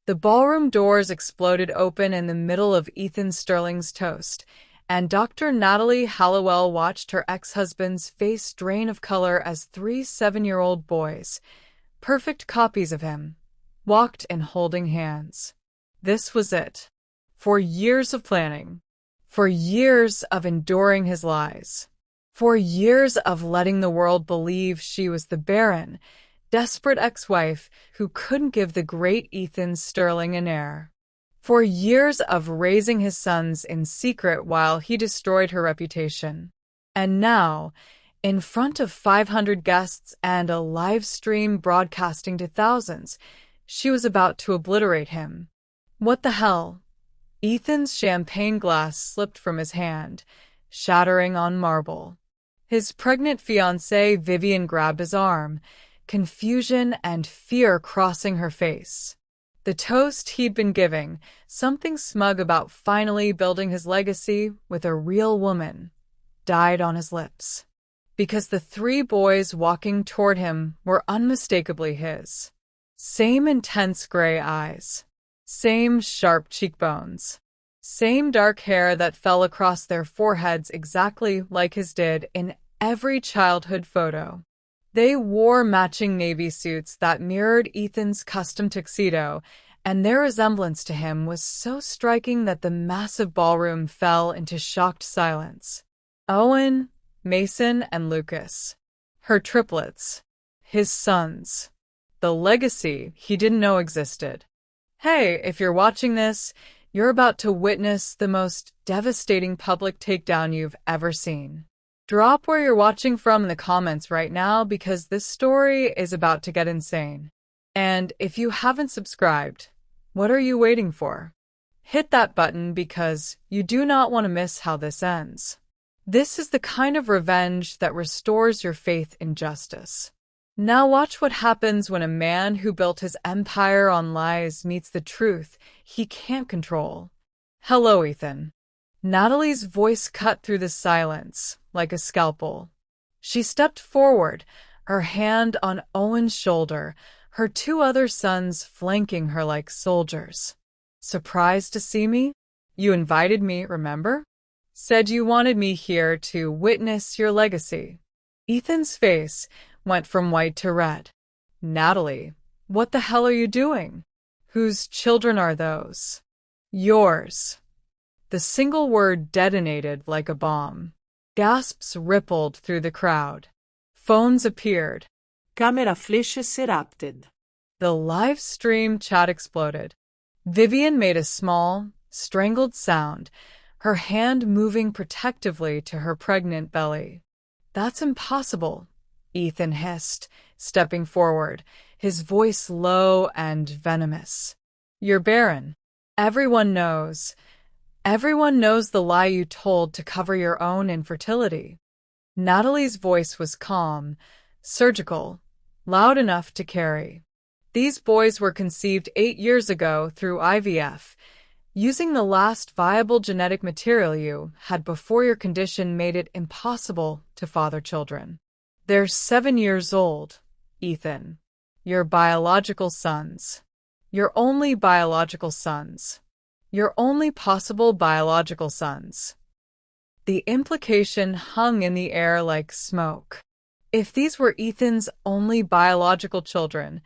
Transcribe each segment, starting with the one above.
The ballroom doors exploded open in the middle of Ethan Sterling's toast, and Dr. Natalie Hallowell watched her ex-husband's face drain of color as 3 7-year-old boys, perfect copies of him, walked in holding hands. This was it. For years of planning. For years of enduring his lies. For years of letting the world believe she was the barren, desperate ex-wife who couldn't give the great Ethan Sterling an heir. For years of raising his sons in secret while he destroyed her reputation. And now, in front of 500 guests and a live stream broadcasting to thousands, she was about to obliterate him. What the hell? Ethan's champagne glass slipped from his hand, shattering on marble. His pregnant fiancée Vivian grabbed his arm, confusion and fear crossing her face. The toast he'd been giving, something smug about finally building his legacy with a real woman, died on his lips. Because the 3 boys walking toward him were unmistakably his. Same intense gray eyes. Same sharp cheekbones. Same dark hair that fell across their foreheads exactly like his did in every childhood photo. They wore matching navy suits that mirrored Ethan's custom tuxedo, and their resemblance to him was so striking that the massive ballroom fell into shocked silence. Owen, Mason, and Lucas. Her triplets. His sons. The legacy he didn't know existed. Hey, if you're watching this, you're about to witness the most devastating public takedown you've ever seen. Drop where you're watching from in the comments right now because this story is about to get insane. And if you haven't subscribed, what are you waiting for? Hit that button because you do not want to miss how this ends. This is the kind of revenge that restores your faith in justice. Now watch what happens when a man who built his empire on lies meets the truth he can't control. Hello, Ethan. Natalie's voice cut through the silence like a scalpel. She stepped forward, her hand on Owen's shoulder, her 2 other sons flanking her like soldiers. Surprised to see me? You invited me, remember? Said you wanted me here to witness your legacy. Ethan's face went from white to red. Natalie, what the hell are you doing? Whose children are those? Yours. The single word detonated like a bomb. Gasps rippled through the crowd. Phones appeared. Camera flashes erupted. The live stream chat exploded. Vivian made a small, strangled sound, her hand moving protectively to her pregnant belly. That's impossible, Ethan hissed, stepping forward, his voice low and venomous. You're barren. Everyone knows. Everyone knows the lie you told to cover your own infertility. Natalie's voice was calm, surgical, loud enough to carry. These boys were conceived 8 years ago through IVF, using the last viable genetic material you had before your condition made it impossible to father children. They're 7 years old, Ethan. Your biological sons. Your only biological sons. Your only possible biological sons. The implication hung in the air like smoke. If these were Ethan's only biological children,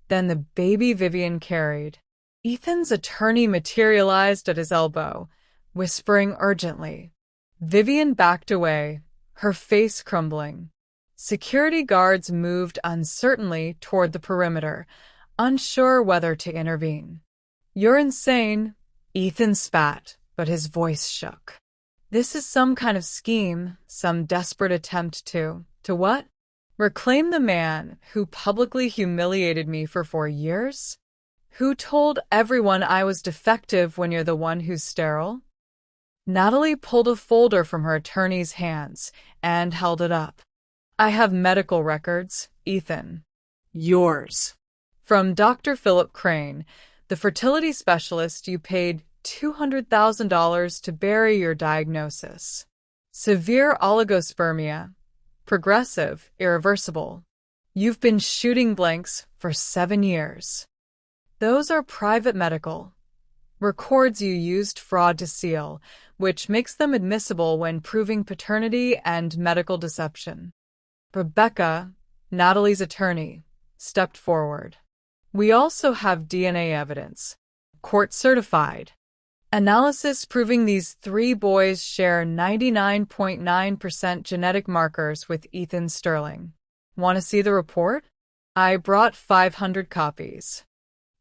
then the baby Vivian carried. Ethan's attorney materialized at his elbow, whispering urgently. Vivian backed away, her face crumbling. Security guards moved uncertainly toward the perimeter, unsure whether to intervene. You're insane, Ethan spat, but his voice shook. This is some kind of scheme, some desperate attempt to what? Reclaim the man who publicly humiliated me for 4 years? Who told everyone I was defective when you're the one who's sterile? Natalie pulled a folder from her attorney's hands and held it up. I have medical records, Ethan. Yours. From Dr. Philip Crane, the fertility specialist you paid $200,000 to bury your diagnosis. Severe oligospermia. Progressive, irreversible. You've been shooting blanks for 7 years. Those are private medical records you used fraud to seal, which makes them admissible when proving paternity and medical deception. Rebecca, Natalie's attorney, stepped forward. We also have DNA evidence, court certified. Analysis proving these three boys share 99.9% genetic markers with Ethan Sterling. Want to see the report? I brought 500 copies.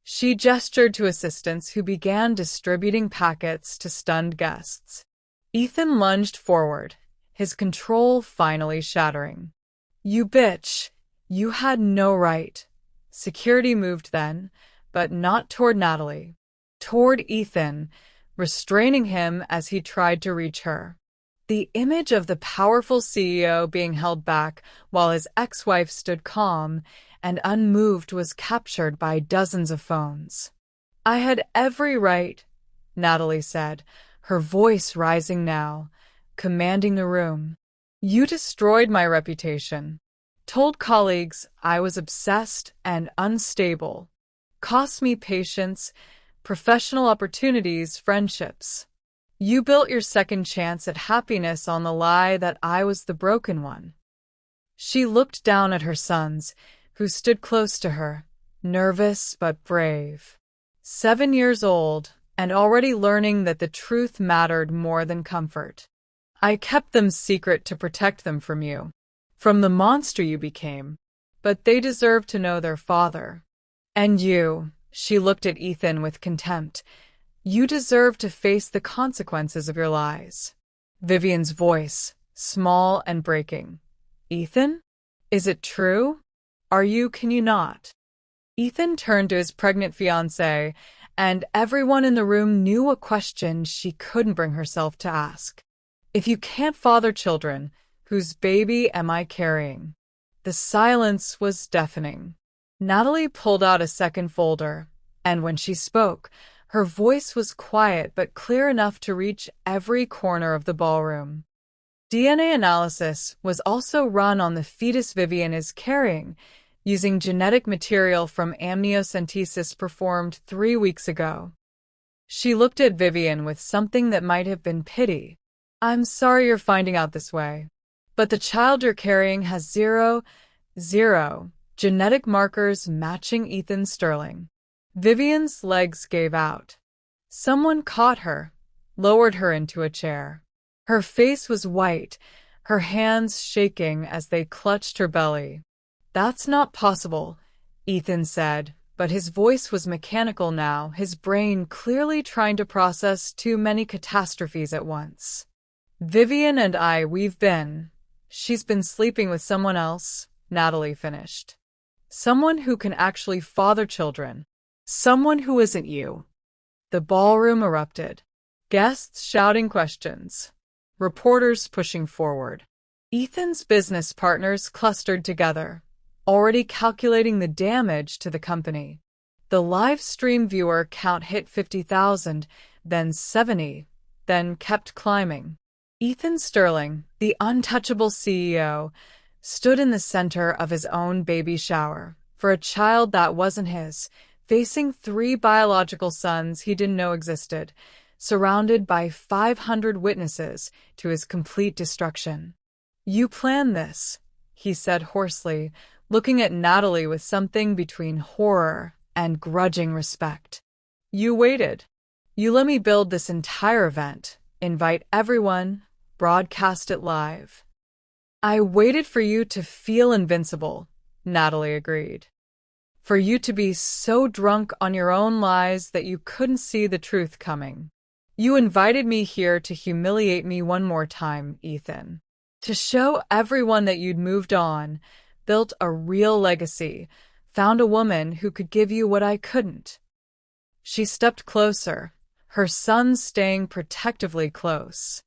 She gestured to assistants who began distributing packets to stunned guests. Ethan lunged forward, his control finally shattering. You bitch! You had no right. Security moved then, but not toward Natalie. Toward Ethan, restraining him as he tried to reach her. The image of the powerful CEO being held back while his ex-wife stood calm and unmoved was captured by dozens of phones. I had every right, Natalie said, her voice rising now, commanding the room. You destroyed my reputation. Told colleagues I was obsessed and unstable. Cost me patience, professional opportunities, friendships. You built your second chance at happiness on the lie that I was the broken one. She looked down at her sons, who stood close to her, nervous but brave. 7 years old, and already learning that the truth mattered more than comfort. I kept them secret to protect them from you, from the monster you became, but they deserve to know their father. And you, she looked at Ethan with contempt, you deserve to face the consequences of your lies. Vivian's voice, small and breaking. Ethan? Is it true? Can you not? Ethan turned to his pregnant fiancée, and everyone in the room knew a question she couldn't bring herself to ask. If you can't father children, whose baby am I carrying? The silence was deafening. Natalie pulled out a second folder, and when she spoke, her voice was quiet but clear enough to reach every corner of the ballroom. DNA analysis was also run on the fetus Vivian is carrying, using genetic material from amniocentesis performed 3 weeks ago. She looked at Vivian with something that might have been pity. I'm sorry you're finding out this way, but the child you're carrying has zero genetic markers matching Ethan Sterling. Vivian's legs gave out. Someone caught her, lowered her into a chair. Her face was white, her hands shaking as they clutched her belly. That's not possible, Ethan said, but his voice was mechanical now, his brain clearly trying to process too many catastrophes at once. Vivian and she's been sleeping with someone else, Natalie finished. Someone who can actually father children. Someone who isn't you. The ballroom erupted. Guests shouting questions. Reporters pushing forward. Ethan's business partners clustered together, already calculating the damage to the company. The live stream viewer count hit 50,000, then 70, then kept climbing. Ethan Sterling, the untouchable CEO, stood in the center of his own baby shower for a child that wasn't his, facing 3 biological sons he didn't know existed, surrounded by 500 witnesses to his complete destruction. You planned this, he said hoarsely, looking at Natalie with something between horror and grudging respect. You waited. You let me build this entire event, invite everyone, broadcast it live. I waited for you to feel invincible, Natalie agreed. For you to be so drunk on your own lies that you couldn't see the truth coming. You invited me here to humiliate me one more time, Ethan. To show everyone that you'd moved on, built a real legacy, found a woman who could give you what I couldn't. She stepped closer, her sons staying protectively close.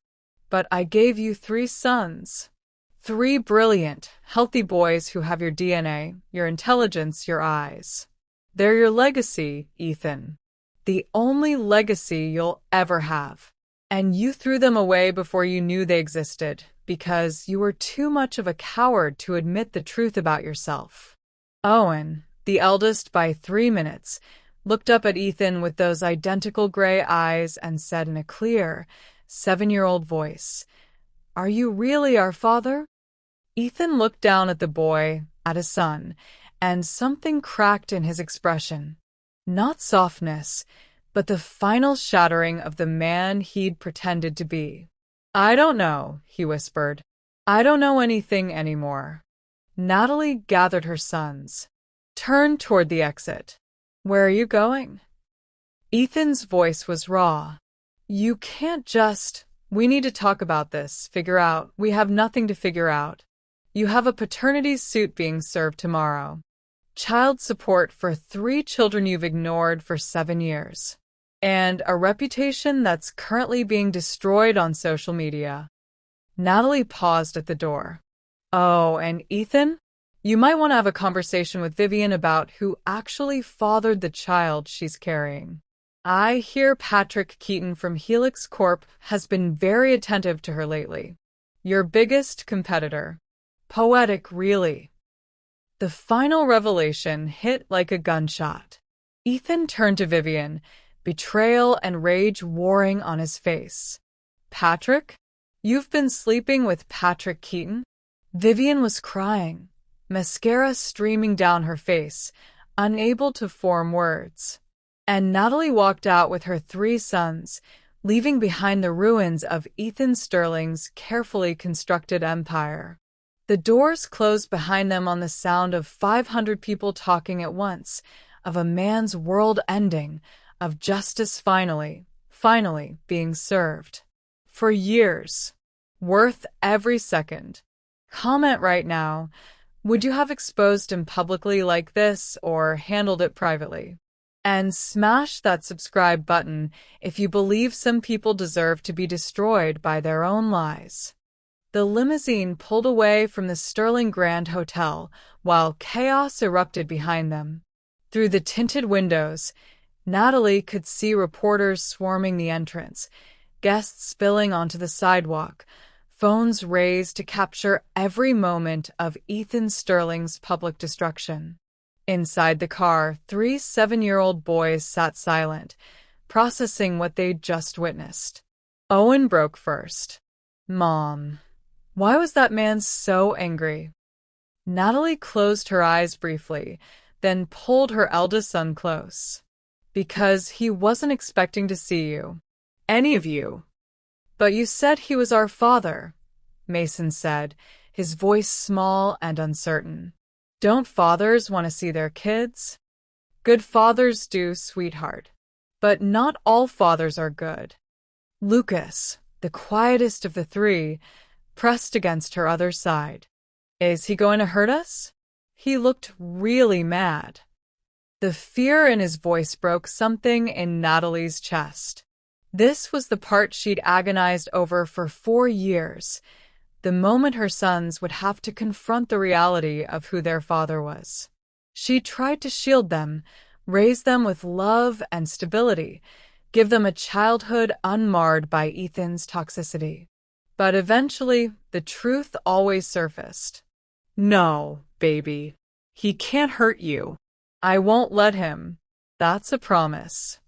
But I gave you 3 sons. 3 brilliant, healthy boys who have your DNA, your intelligence, your eyes. They're your legacy, Ethan. The only legacy you'll ever have. And you threw them away before you knew they existed, because you were too much of a coward to admit the truth about yourself. Owen, the eldest by 3 minutes, looked up at Ethan with those identical gray eyes and said in a clear, 7-year-old voice, "Are you really our father?" Ethan looked down at the boy, at his son, and something cracked in his expression. Not softness, but the final shattering of the man he'd pretended to be. "I don't know," he whispered. "I don't know anything anymore." Natalie gathered her sons, turned toward the exit. "Where are you going?" Ethan's voice was raw. "You can't just... We need to talk about this, figure out. We have nothing to figure out. You have a paternity suit being served tomorrow. Child support for 3 children you've ignored for 7 years. And a reputation that's currently being destroyed on social media." Natalie paused at the door. "Oh, and Ethan? You might want to have a conversation with Vivian about who actually fathered the child she's carrying. I hear Patrick Keaton from Helix Corp has been very attentive to her lately. Your biggest competitor. Poetic, really." The final revelation hit like a gunshot. Ethan turned to Vivian, betrayal and rage warring on his face. "Patrick? You've been sleeping with Patrick Keaton?" Vivian was crying, mascara streaming down her face, unable to form words. And Natalie walked out with her 3 sons, leaving behind the ruins of Ethan Sterling's carefully constructed empire. The doors closed behind them on the sound of 500 people talking at once, of a man's world ending, of justice finally being served. For years. Worth every second. Comment right now. Would you have exposed him publicly like this or handled it privately? And smash that subscribe button if you believe some people deserve to be destroyed by their own lies. The limousine pulled away from the Sterling Grand Hotel while chaos erupted behind them. Through the tinted windows, Natalie could see reporters swarming the entrance, guests spilling onto the sidewalk, phones raised to capture every moment of Ethan Sterling's public destruction. Inside the car, 3 7-year-old boys sat silent, processing what they'd just witnessed. Owen broke first. "Mom, why was that man so angry?" Natalie closed her eyes briefly, then pulled her eldest son close. "Because he wasn't expecting to see you. Any of you." "But you said he was our father," Mason said, his voice small and uncertain. "Don't fathers want to see their kids?" "Good fathers do, sweetheart. But not all fathers are good." Lucas, the quietest of the 3, pressed against her other side. "Is he going to hurt us?" He looked really mad. The fear in his voice broke something in Natalie's chest. This was the part she'd agonized over for 4 years, the moment her sons would have to confront the reality of who their father was. She tried to shield them, raise them with love and stability, give them a childhood unmarred by Ethan's toxicity. But eventually, the truth always surfaced. "No, baby. He can't hurt you. I won't let him. That's a promise."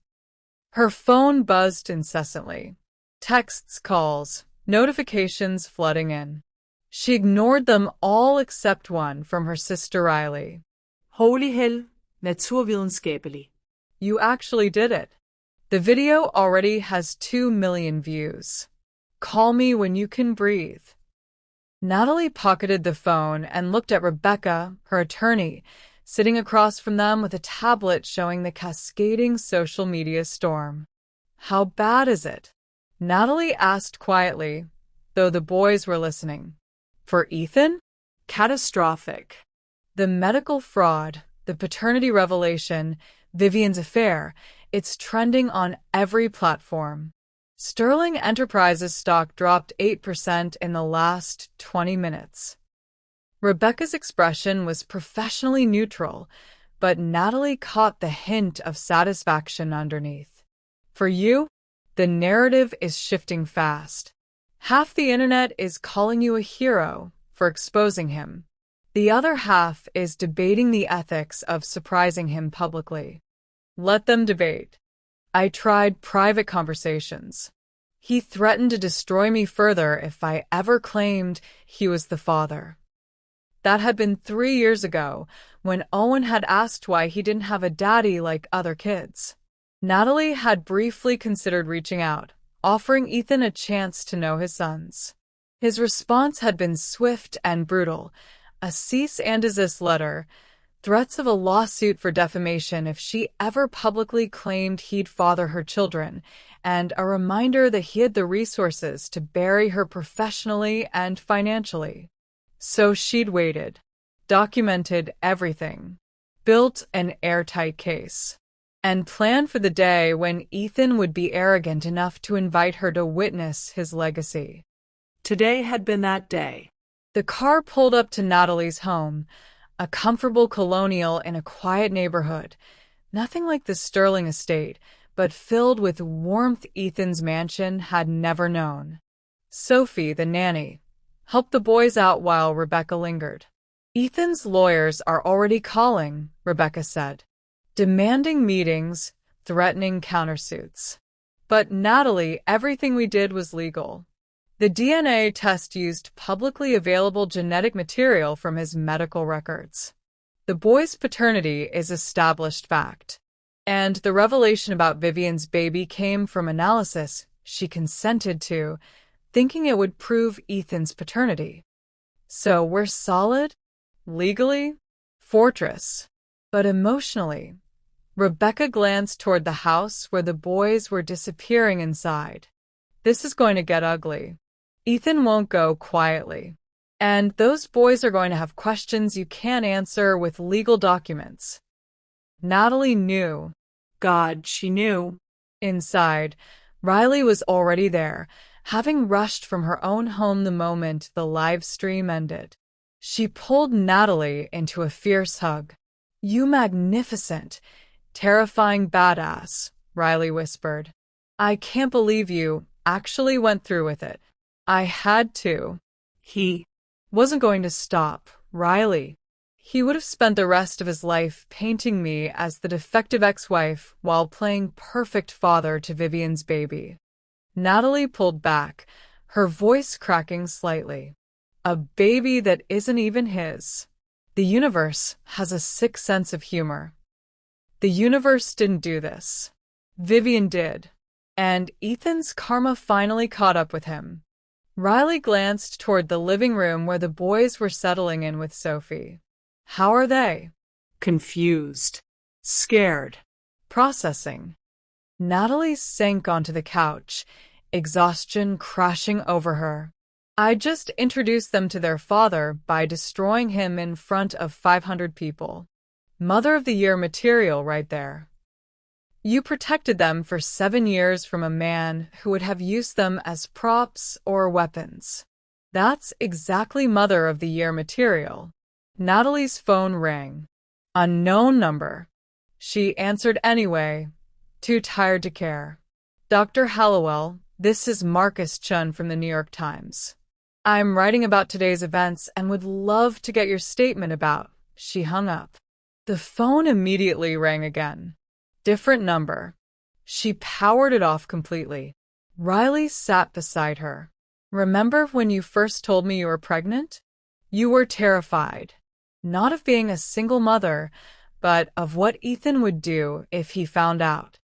Her phone buzzed incessantly. Texts, calls, notifications flooding in. She ignored them all except one from her sister Riley. Holy hell, naturvidenskabelig. "You actually did it. The video already has 2 million views. Call me when you can breathe." Natalie pocketed the phone and looked at Rebecca, her attorney, sitting across from them with a tablet showing the cascading social media storm. "How bad is it?" Natalie asked quietly, though the boys were listening. "For Ethan? Catastrophic. The medical fraud, the paternity revelation, Vivian's affair, it's trending on every platform. Sterling Enterprises stock dropped 8% in the last 20 minutes. Rebecca's expression was professionally neutral, but Natalie caught the hint of satisfaction underneath. "For you, the narrative is shifting fast. Half the internet is calling you a hero for exposing him. The other half is debating the ethics of surprising him publicly." Let them debate. I tried private conversations. He threatened to destroy me further if I ever claimed he was the father. That had been 3 years ago, when Owen had asked why he didn't have a daddy like other kids. Natalie had briefly considered reaching out, offering Ethan a chance to know his sons. His response had been swift and brutal, a cease and desist letter, threats of a lawsuit for defamation if she ever publicly claimed he'd father her children, and a reminder that he had the resources to bury her professionally and financially. So she'd waited, documented everything, built an airtight case, and planned for the day when Ethan would be arrogant enough to invite her to witness his legacy. Today had been that day. The car pulled up to Natalie's home, a comfortable colonial in a quiet neighborhood, nothing like the Sterling estate, but filled with warmth Ethan's mansion had never known. Sophie, the nanny, helped the boys out while Rebecca lingered. Ethan's lawyers are already calling, Rebecca said, demanding meetings, threatening countersuits. But Natalie, everything we did was legal. The DNA test used publicly available genetic material from his medical records. The boy's paternity is established fact. And the revelation about Vivian's baby came from analysis she consented to, thinking it would prove Ethan's paternity. So we're solid? Legally? Fortress. But emotionally, Rebecca glanced toward the house where the boys were disappearing inside. This is going to get ugly. Ethan won't go quietly. And those boys are going to have questions you can't answer with legal documents. Natalie knew. God, she knew. Inside, Riley was already there, having rushed from her own home the moment the live stream ended. She pulled Natalie into a fierce hug. "You magnificent, terrifying badass," Riley whispered. "I can't believe you actually went through with it." "I had to." He wasn't going to stop, Riley. He would have spent the rest of his life painting me as the defective ex-wife while playing perfect father to Vivian's baby. Natalie pulled back, her voice cracking slightly. A baby that isn't even his. The universe has a sick sense of humor. The universe didn't do this. Vivian did. And Ethan's karma finally caught up with him. Riley glanced toward the living room where the boys were settling in with Sophie. "How are they?" confused, scared, processing. Natalie sank onto the couch, exhaustion crashing over her. "I just introduced them to their father by destroying him in front of 500 people. Mother of the Year material right there. You protected them for 7 years from a man who would have used them as props or weapons. That's exactly Mother of the Year material." Natalie's phone rang. Unknown number. She answered anyway, too tired to care. "Dr. Hallowell, this is Marcus Chun from the New York Times. I'm writing about today's events and would love to get your statement about." She hung up. The phone immediately rang again. Different number. She powered it off completely. Riley sat beside her. "Remember when you first told me you were pregnant? You were terrified. Not of being a single mother, but of what Ethan would do if he found out.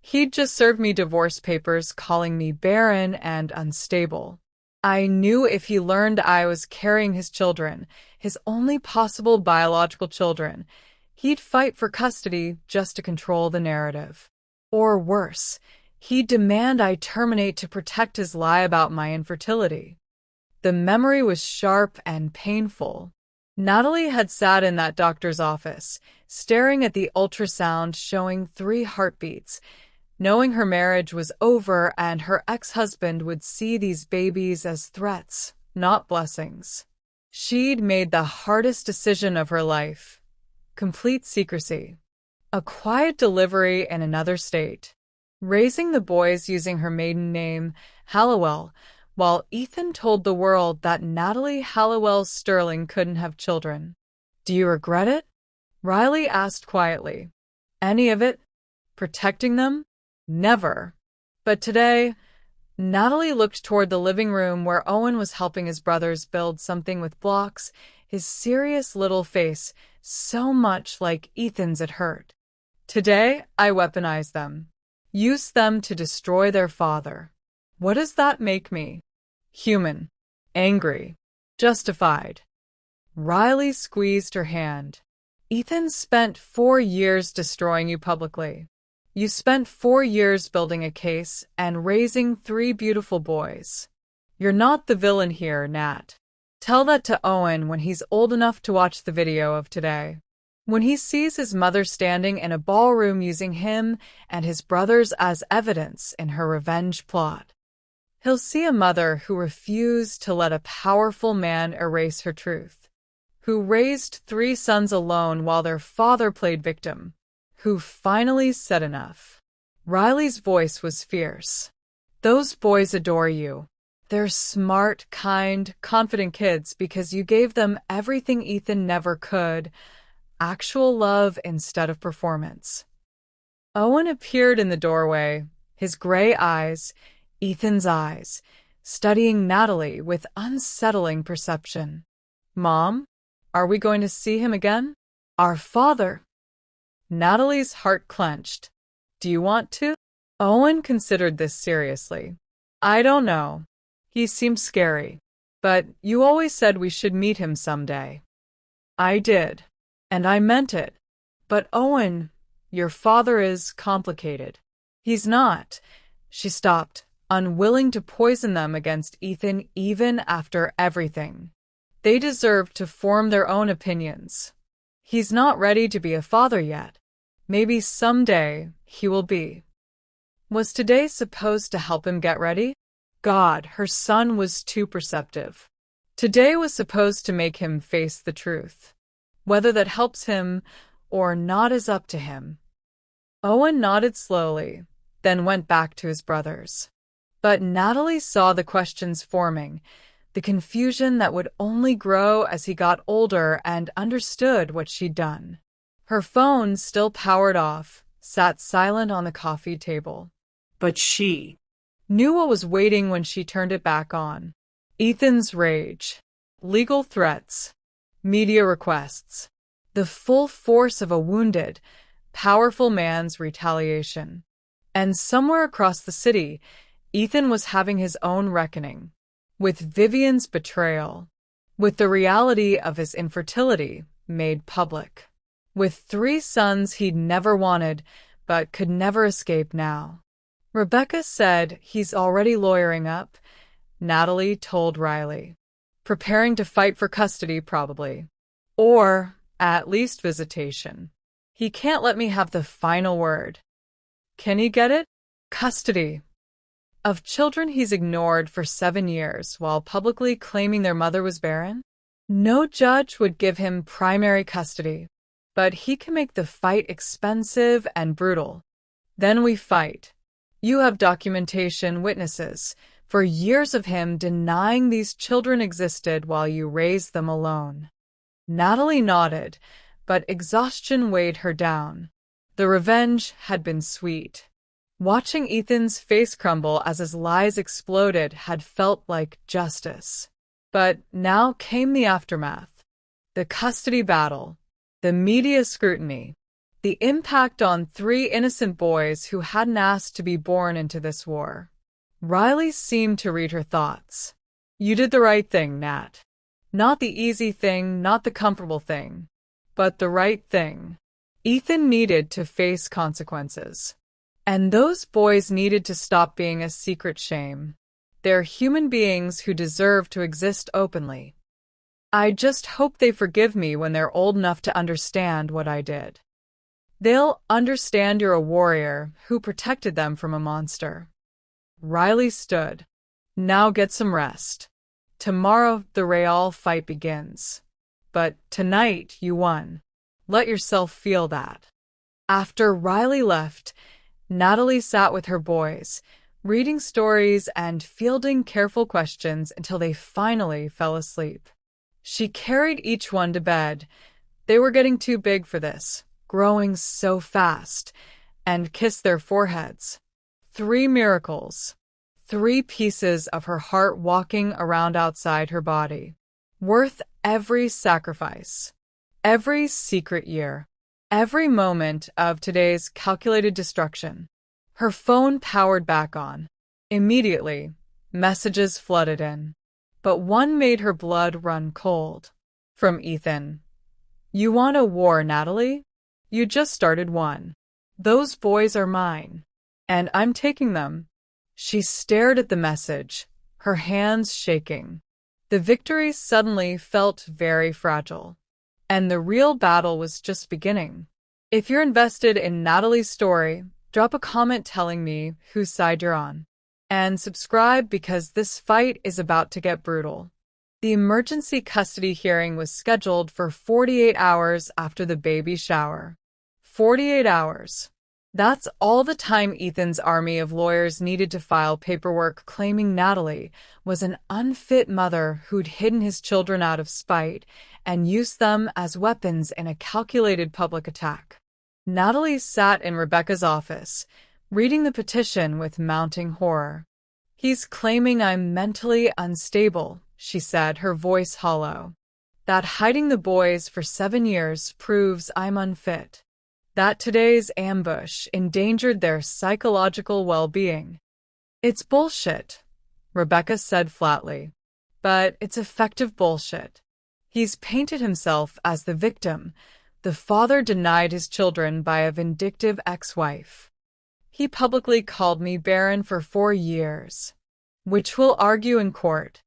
He'd just served me divorce papers calling me barren and unstable. I knew if he learned I was carrying his children, his only possible biological children, he'd fight for custody just to control the narrative. Or worse, he'd demand I terminate to protect his lie about my infertility." The memory was sharp and painful. Natalie had sat in that doctor's office, staring at the ultrasound showing 3 heartbeats, knowing her marriage was over and her ex-husband would see these babies as threats, not blessings. She'd made the hardest decision of her life. Complete secrecy. A quiet delivery in another state. Raising the boys using her maiden name, Hallowell, while Ethan told the world that Natalie Hallowell Sterling couldn't have children. "Do you regret it?" Riley asked quietly. "Any of it?" Protecting them? Never. But today, Natalie looked toward the living room where Owen was helping his brothers build something with blocks, his serious little face so much like Ethan's it hurt. Today, I weaponize them. Use them to destroy their father. What does that make me? Human. Angry. Justified. Riley squeezed her hand. Ethan spent 4 years destroying you publicly. You spent 4 years building a case and raising 3 beautiful boys. You're not the villain here, Nat. Tell that to Owen when he's old enough to watch the video of today. When he sees his mother standing in a ballroom using him and his brothers as evidence in her revenge plot. He'll see a mother who refused to let a powerful man erase her truth, who raised 3 sons alone while their father played victim, who finally said enough. Riley's voice was fierce. Those boys adore you. They're smart, kind, confident kids because you gave them everything Ethan never could. Actual love instead of performance. Owen appeared in the doorway, his gray eyes, Ethan's eyes, studying Natalie with unsettling perception. Mom, are we going to see him again? Our father. Natalie's heart clenched. Do you want to? Owen considered this seriously. I don't know. He seems scary. But you always said we should meet him someday. I did. And I meant it. But Owen, your father is complicated. He's not. She stopped, unwilling to poison them against Ethan even after everything. They deserve to form their own opinions. He's not ready to be a father yet. Maybe someday he will be. Was today supposed to help him get ready? God, her son was too perceptive. Today was supposed to make him face the truth. Whether that helps him or not is up to him. Owen nodded slowly, then went back to his brothers. But Natalie saw the questions forming, the confusion that would only grow as he got older and understood what she'd done. Her phone, still powered off, sat silent on the coffee table. But she knew what was waiting when she turned it back on. Ethan's rage, legal threats, media requests, the full force of a wounded, powerful man's retaliation. And somewhere across the city, Ethan was having his own reckoning, with Vivian's betrayal, with the reality of his infertility made public, with 3 sons he'd never wanted but could never escape now. Rebecca said he's already lawyering up, Natalie told Riley. Preparing to fight for custody, probably. Or, at least visitation. He can't let me have the final word. Can he get it? Custody. Of children he's ignored for 7 years while publicly claiming their mother was barren? No judge would give him primary custody, but he can make the fight expensive and brutal. Then we fight. You have documentation, witnesses, for years of him denying these children existed while you raised them alone. Natalie nodded, but exhaustion weighed her down. The revenge had been sweet. Watching Ethan's face crumble as his lies exploded had felt like justice. But now came the aftermath. The custody battle, the media scrutiny, the impact on 3 innocent boys who hadn't asked to be born into this war. Riley seemed to read her thoughts. You did the right thing, Nat. Not the easy thing, not the comfortable thing, but the right thing. Ethan needed to face consequences. And those boys needed to stop being a secret shame. They're human beings who deserve to exist openly. I just hope they forgive me when they're old enough to understand what I did. They'll understand you're a warrior who protected them from a monster. Riley stood. Now get some rest. Tomorrow the Real fight begins. But tonight you won. Let yourself feel that. After Riley left, Natalie sat with her boys, reading stories and fielding careful questions until they finally fell asleep. She carried each one to bed. They were getting too big for this, growing so fast, and kiss their foreheads. 3 miracles. 3 pieces of her heart walking around outside her body. Worth every sacrifice. Every secret year. Every moment of today's calculated destruction. Her phone powered back on. Immediately, messages flooded in. But one made her blood run cold. From Ethan. You want a war, Natalie? You just started one. Those boys are mine. And I'm taking them. She stared at the message, her hands shaking. The victory suddenly felt very fragile. And the real battle was just beginning. If you're invested in Natalie's story, drop a comment telling me whose side you're on. And subscribe because this fight is about to get brutal. The emergency custody hearing was scheduled for 48 hours after the baby shower. 48 hours. That's all the time Ethan's army of lawyers needed to file paperwork claiming Natalie was an unfit mother who'd hidden his children out of spite and used them as weapons in a calculated public attack. Natalie sat in Rebecca's office, reading the petition with mounting horror. He's claiming I'm mentally unstable, she said, her voice hollow. That hiding the boys for 7 years proves I'm unfit. That today's ambush endangered their psychological well-being. It's bullshit, Rebecca said flatly. But it's effective bullshit. He's painted himself as the victim, the father denied his children by a vindictive ex-wife. He publicly called me Barren for 4 years, which we'll argue in court.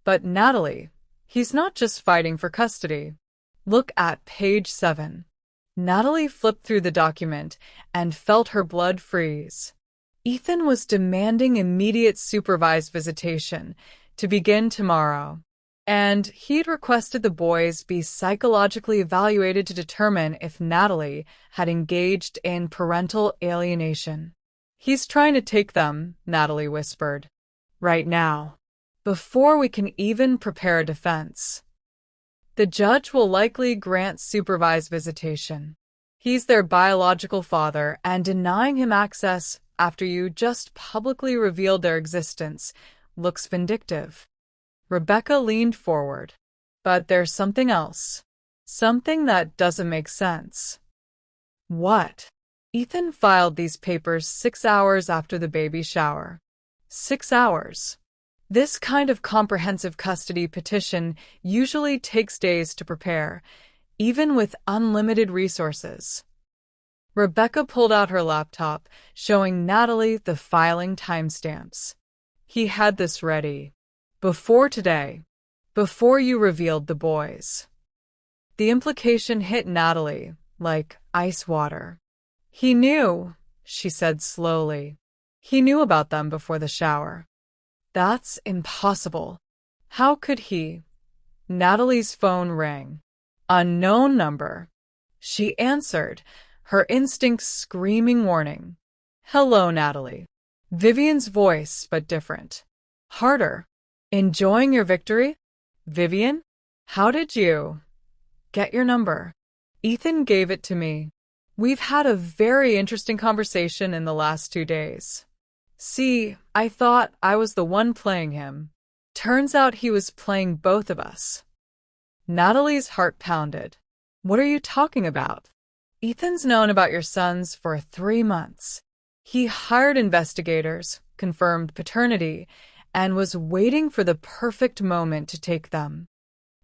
But Natalie, he's not just fighting for custody. Look at page 7. Natalie flipped through the document and felt her blood freeze. Ethan was demanding immediate supervised visitation to begin tomorrow, and he'd requested the boys be psychologically evaluated to determine if Natalie had engaged in parental alienation. He's trying to take them, Natalie whispered. Right now. Before we can even prepare a defense. The judge will likely grant supervised visitation. He's their biological father, and denying him access after you just publicly revealed their existence looks vindictive. Rebecca leaned forward. But there's something else. Something that doesn't make sense. What? Ethan filed these papers 6 hours after the baby shower. 6 hours. This kind of comprehensive custody petition usually takes days to prepare, even with unlimited resources. Rebecca pulled out her laptop, showing Natalie the filing timestamps. He had this ready. Before today. Before you revealed the boys. The implication hit Natalie like ice water. He knew, she said slowly. He knew about them before the shower. That's impossible. How could he? Natalie's phone rang. Unknown number. She answered, her instincts screaming warning. Hello, Natalie. Vivian's voice, but different. Harder. Enjoying your victory? Vivian? How did you get your number? Ethan gave it to me. We've had a very interesting conversation in the last 2 days. See, I thought I was the one playing him. Turns out he was playing both of us. Natalie's heart pounded. What are you talking about? Ethan's known about your sons for 3 months. He hired investigators, confirmed paternity, and was waiting for the perfect moment to take them.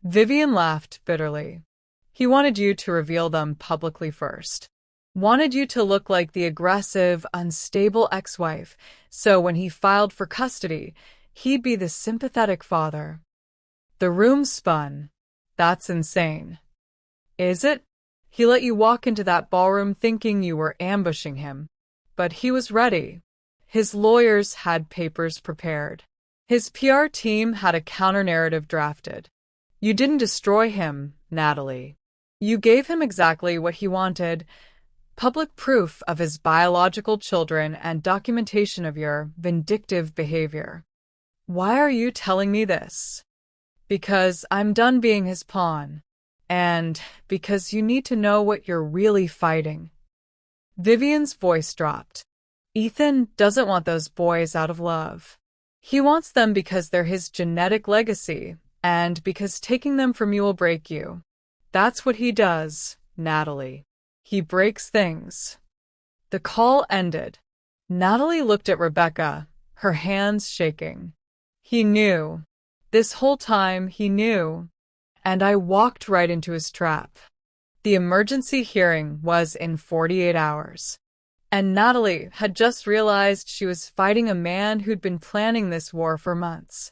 Vivian laughed bitterly. He wanted you to reveal them publicly first. Wanted you to look like the aggressive, unstable ex-wife, so when he filed for custody, he'd be the sympathetic father. The room spun. That's insane. Is it? He let you walk into that ballroom thinking you were ambushing him. But he was ready. His lawyers had papers prepared. His PR team had a counter-narrative drafted. You didn't destroy him, Natalie. You gave him exactly what he wanted. Public proof of his biological children and documentation of your vindictive behavior. Why are you telling me this? Because I'm done being his pawn. And because you need to know what you're really fighting. Vivian's voice dropped. Ethan doesn't want those boys out of love. He wants them because they're his genetic legacy, and because taking them from you will break you. That's what he does, Natalie. He breaks things. The call ended. Natalie looked at Rebecca, her hands shaking. He knew. This whole time he knew. And I walked right into his trap. The emergency hearing was in 48 hours. And Natalie had just realized she was fighting a man who'd been planning this war for months.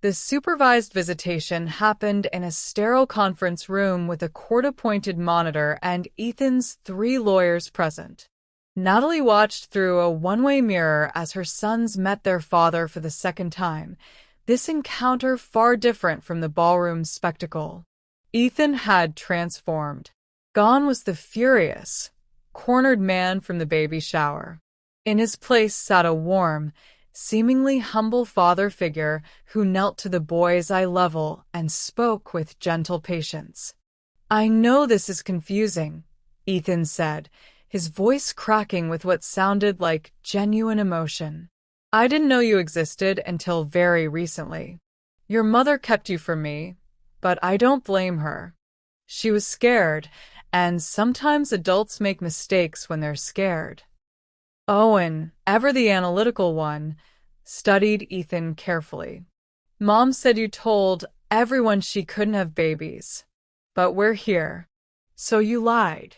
The supervised visitation happened in a sterile conference room with a court-appointed monitor and Ethan's 3 lawyers present. Natalie watched through a one-way mirror as her sons met their father for the second time, this encounter far different from the ballroom spectacle. Ethan had transformed. Gone was the furious, cornered man from the baby shower. In his place sat a warm, seemingly humble father figure who knelt to the boy's eye level and spoke with gentle patience. "I know this is confusing," Ethan said, his voice cracking with what sounded like genuine emotion. "I didn't know you existed until very recently. Your mother kept you from me, but I don't blame her. She was scared, and sometimes adults make mistakes when they're scared." Owen, ever the analytical one, studied Ethan carefully. "Mom said you told everyone she couldn't have babies. But we're here. So you lied."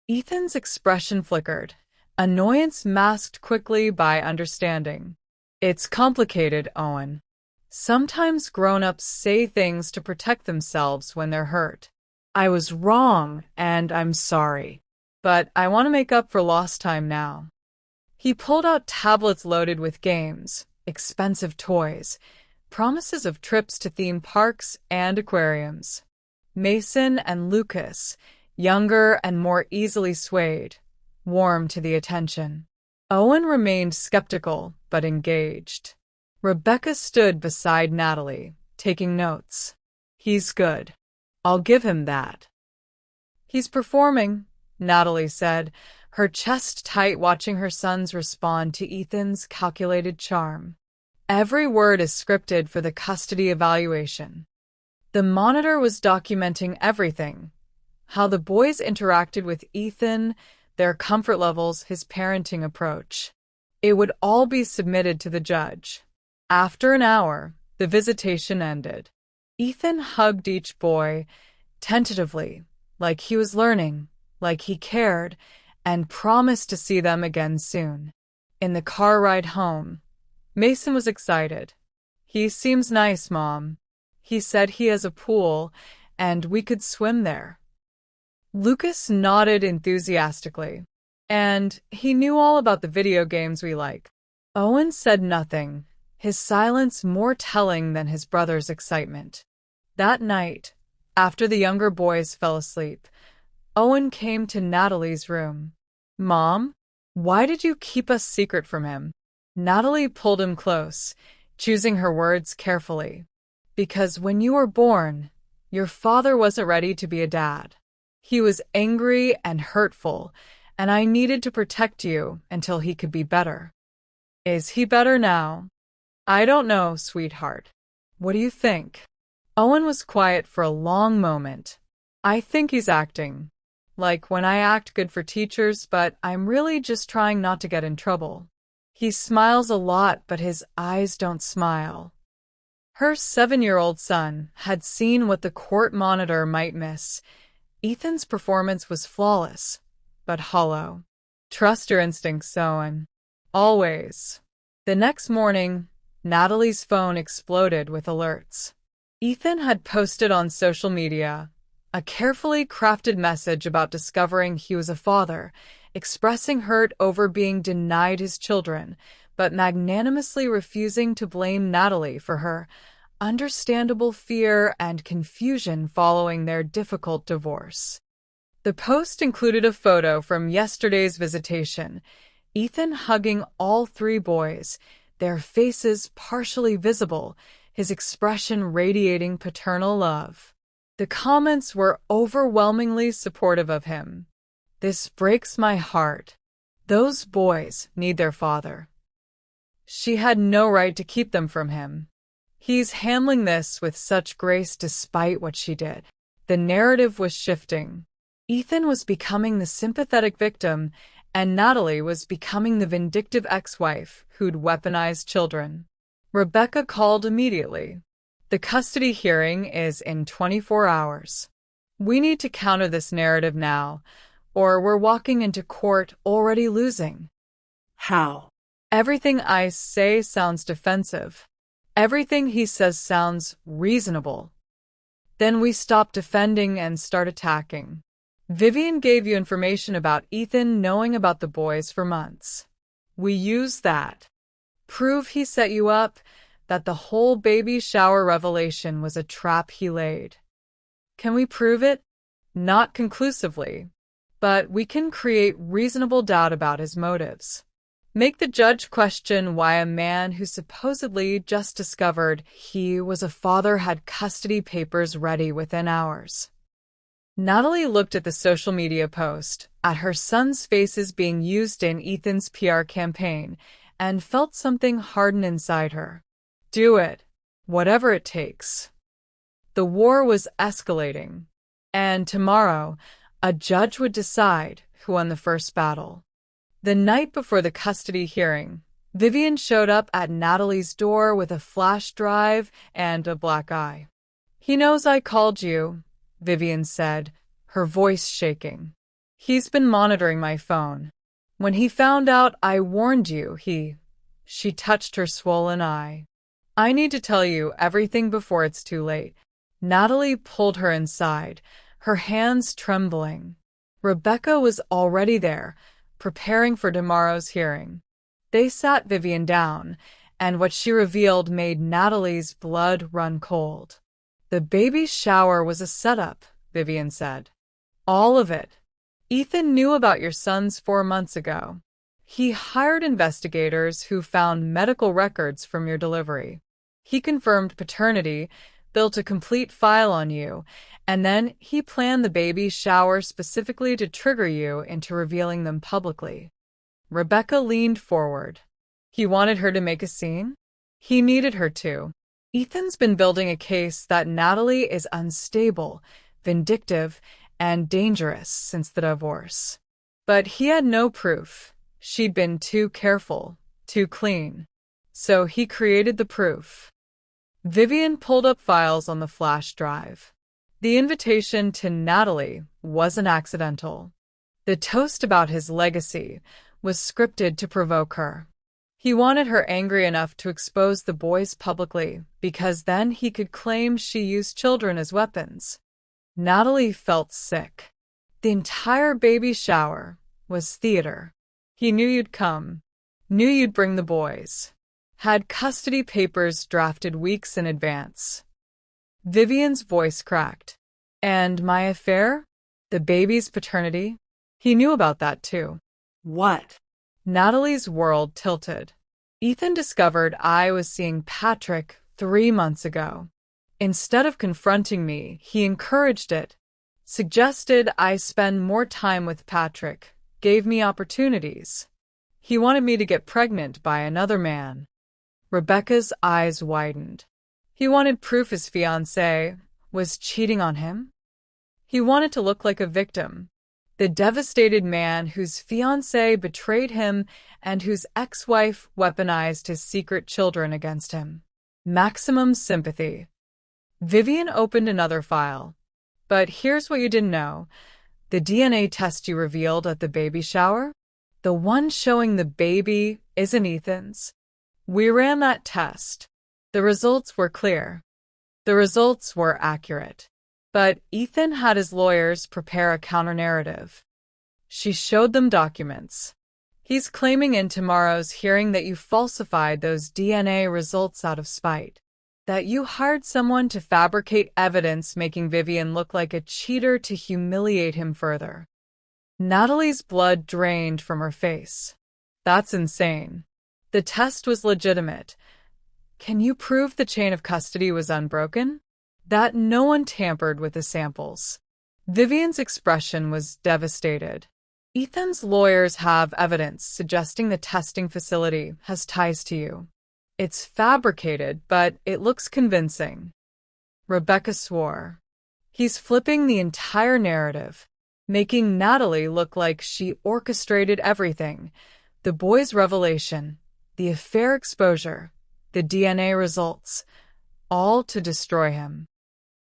Ethan's expression flickered, annoyance masked quickly by understanding. "It's complicated, Owen. Sometimes grown-ups say things to protect themselves when they're hurt. I was wrong, and I'm sorry. But I want to make up for lost time now." He pulled out tablets loaded with games, expensive toys, promises of trips to theme parks and aquariums. Mason and Lucas, younger and more easily swayed, warmed to the attention. Owen remained skeptical, but engaged. Rebecca stood beside Natalie, taking notes. "He's good. I'll give him that." "He's performing," Natalie said, her chest tight watching her sons respond to Ethan's calculated charm. Every word is scripted for the custody evaluation. The monitor was documenting everything, how the boys interacted with Ethan, their comfort levels, his parenting approach. It would all be submitted to the judge. After an hour, the visitation ended. Ethan hugged each boy, tentatively, like he was learning, like he cared, and promised to see them again soon. In the car ride home, Mason was excited. "He seems nice, Mom. He said he has a pool, and we could swim there." Lucas nodded enthusiastically. "And he knew all about the video games we like." Owen said nothing, his silence more telling than his brother's excitement. That night, after the younger boys fell asleep, Owen came to Natalie's room. "Mom, why did you keep us secret from him?" Natalie pulled him close, choosing her words carefully. "Because when you were born, your father wasn't ready to be a dad. He was angry and hurtful, and I needed to protect you until he could be better." "Is he better now?" "I don't know, sweetheart. What do you think?" Owen was quiet for a long moment. "I think he's acting. Like when I act good for teachers, but I'm really just trying not to get in trouble. He smiles a lot, but his eyes don't smile." Her 7-year-old son had seen what the court monitor might miss. Ethan's performance was flawless, but hollow. "Trust your instincts, Owen. Always." The next morning, Natalie's phone exploded with alerts. Ethan had posted on social media a carefully crafted message about discovering he was a father, expressing hurt over being denied his children, but magnanimously refusing to blame Natalie for her understandable fear and confusion following their difficult divorce. The post included a photo from yesterday's visitation, Ethan hugging all 3 boys, their faces partially visible, his expression radiating paternal love. The comments were overwhelmingly supportive of him. This breaks my heart. Those boys need their father. She had no right to keep them from him. He's handling this with such grace despite what she did. The narrative was shifting. Ethan was becoming the sympathetic victim, and Natalie was becoming the vindictive ex-wife who'd weaponized children. Rebecca called immediately. The custody hearing is in 24 hours. We need to counter this narrative now, or we're walking into court already losing. How? Everything I say sounds defensive. Everything he says sounds reasonable. Then we stop defending and start attacking. Vivian gave you information about Ethan knowing about the boys for months. We use that. Prove he set you up, that the whole baby shower revelation was a trap he laid. Can we prove it? Not conclusively, but we can create reasonable doubt about his motives. Make the judge question why a man who supposedly just discovered he was a father had custody papers ready within hours. Natalie looked at the social media post, at her son's faces being used in Ethan's PR campaign, and felt something harden inside her. Do it, whatever it takes. The war was escalating, and tomorrow, a judge would decide who won the first battle. The night before the custody hearing, Vivian showed up at Natalie's door with a flash drive and a black eye. "He knows I called you," Vivian said, her voice shaking. "He's been monitoring my phone. When he found out I warned you, She touched her swollen eye. "I need to tell you everything before it's too late." Natalie pulled her inside, her hands trembling. Rebecca was already there, preparing for tomorrow's hearing. They sat Vivian down, and what she revealed made Natalie's blood run cold. "The baby shower was a setup," Vivian said. "All of it. Ethan knew about your sons 4 months ago. He hired investigators who found medical records from your delivery. He confirmed paternity, built a complete file on you, and then he planned the baby shower specifically to trigger you into revealing them publicly." Rebecca leaned forward. He wanted her to make a scene? He needed her to. Ethan's been building a case that Natalie is unstable, vindictive, and dangerous since the divorce. But he had no proof. She'd been too careful, too clean. So he created the proof. Vivian pulled up files on the flash drive. The invitation to Natalie wasn't accidental. The toast about his legacy was scripted to provoke her. He wanted her angry enough to expose the boys publicly, because then he could claim she used children as weapons. Natalie felt sick. The entire baby shower was theater. He knew you'd come, knew you'd bring the boys. Had custody papers drafted weeks in advance. Vivian's voice cracked. "And my affair? The baby's paternity? He knew about that too." What? Natalie's world tilted. "Ethan discovered I was seeing Patrick 3 months ago. Instead of confronting me, he encouraged it. Suggested I spend more time with Patrick, gave me opportunities. He wanted me to get pregnant by another man." Rebecca's eyes widened. He wanted proof his fiancée was cheating on him? He wanted to look like a victim, the devastated man whose fiancée betrayed him and whose ex-wife weaponized his secret children against him. Maximum sympathy. Vivian opened another file. "But here's what you didn't know. The DNA test you revealed at the baby shower? The one showing the baby isn't Ethan's. We ran that test. The results were clear. The results were accurate. But Ethan had his lawyers prepare a counter-narrative. She showed them documents. He's claiming in tomorrow's hearing that you falsified those DNA results out of spite. That you hired someone to fabricate evidence making Vivian look like a cheater to humiliate him further." Natalie's blood drained from her face. "That's insane. The test was legitimate. Can you prove the chain of custody was unbroken? That no one tampered with the samples?" Vivian's expression was devastated. Ethan's lawyers have evidence suggesting the testing facility has ties to you. It's fabricated, but it looks convincing. Rebecca swore. He's flipping the entire narrative, making Natalie look like she orchestrated everything. The boy's revelation, the affair exposure, the DNA results, all to destroy him.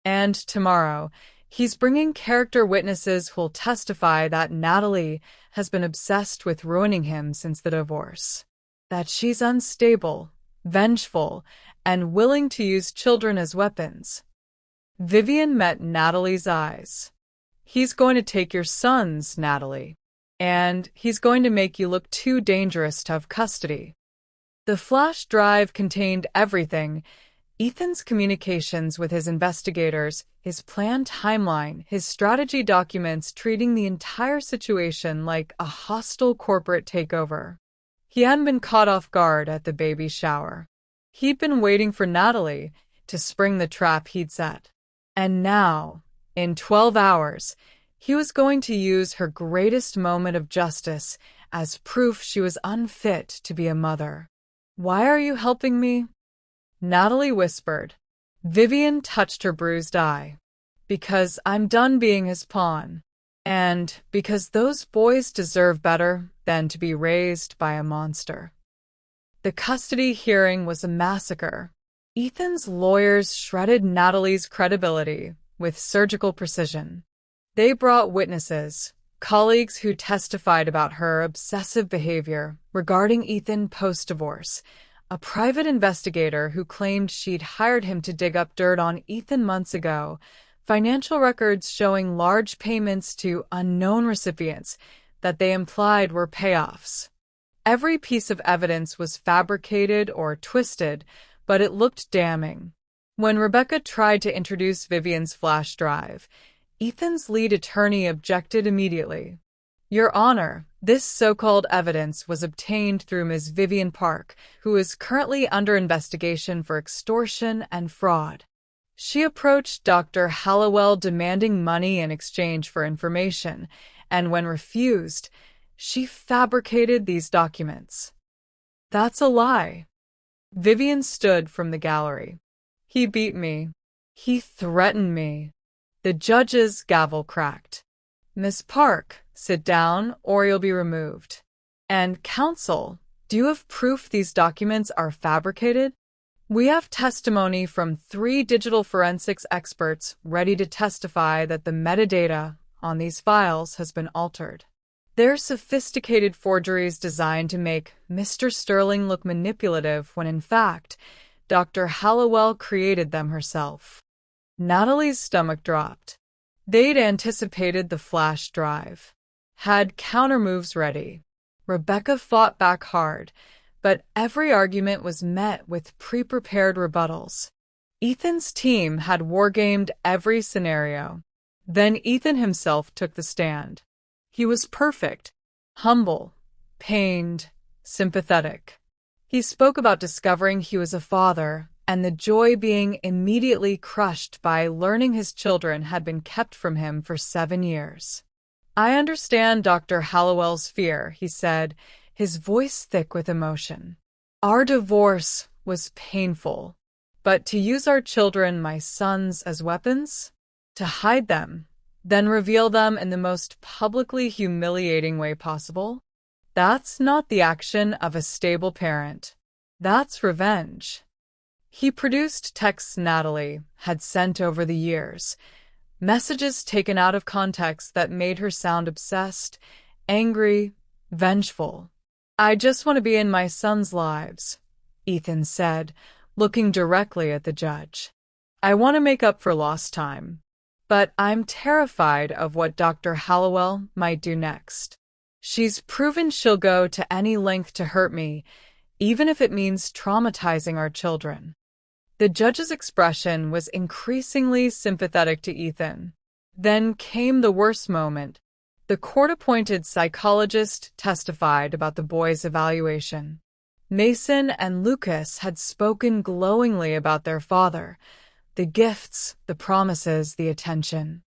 And tomorrow, he's bringing character witnesses who'll testify that Natalie has been obsessed with ruining him since the divorce. That she's unstable, vengeful, and willing to use children as weapons. Vivian met Natalie's eyes. He's going to take your sons, Natalie. And he's going to make you look too dangerous to have custody. The flash drive contained everything: Ethan's communications with his investigators, his planned timeline, his strategy documents treating the entire situation like a hostile corporate takeover. He hadn't been caught off guard at the baby shower. He'd been waiting for Natalie to spring the trap he'd set. And now, in 12 hours, he was going to use her greatest moment of justice as proof she was unfit to be a mother. "Why are you helping me?" Natalie whispered. Vivian touched her bruised eye. "Because I'm done being his pawn. And because those boys deserve better than to be raised by a monster." The custody hearing was a massacre. Ethan's lawyers shredded Natalie's credibility with surgical precision. They brought witnesses, colleagues who testified about her obsessive behavior regarding Ethan post-divorce, a private investigator who claimed she'd hired him to dig up dirt on Ethan months ago, financial records showing large payments to unknown recipients that they implied were payoffs. Every piece of evidence was fabricated or twisted, but it looked damning. When Rebecca tried to introduce Vivian's flash drive, Ethan's lead attorney objected immediately. "Your Honor, this so-called evidence was obtained through Ms. Vivian Park, who is currently under investigation for extortion and fraud. She approached Dr. Hallowell demanding money in exchange for information, and when refused, she fabricated these documents." "That's a lie." Vivian stood from the gallery. "He beat me. He threatened me." The judge's gavel cracked. "Miss Park, sit down or you'll be removed. And counsel, do you have proof these documents are fabricated?" "We have testimony from 3 digital forensics experts ready to testify that the metadata on these files has been altered. They're sophisticated forgeries designed to make Mr. Sterling look manipulative when in fact, Dr. Hallowell created them herself." Natalie's stomach dropped. They'd anticipated the flash drive, had countermoves ready. Rebecca fought back hard, but every argument was met with pre-prepared rebuttals. Ethan's team had wargamed every scenario. Then Ethan himself took the stand. He was perfect, humble, pained, sympathetic. He spoke about discovering he was a father and the joy being immediately crushed by learning his children had been kept from him for 7 years. "I understand Dr. Hallowell's fear," he said, his voice thick with emotion. "Our divorce was painful, but to use our children, my sons, as weapons? To hide them, then reveal them in the most publicly humiliating way possible? That's not the action of a stable parent. That's revenge." He produced texts Natalie had sent over the years, messages taken out of context that made her sound obsessed, angry, vengeful. "I just want to be in my sons' lives," Ethan said, looking directly at the judge. "I want to make up for lost time. But I'm terrified of what Dr. Hallowell might do next. She's proven she'll go to any length to hurt me, even if it means traumatizing our children." The judge's expression was increasingly sympathetic to Ethan. Then came the worst moment. The court-appointed psychologist testified about the boy's evaluation. Mason and Lucas had spoken glowingly about their father, the gifts, the promises, the attention.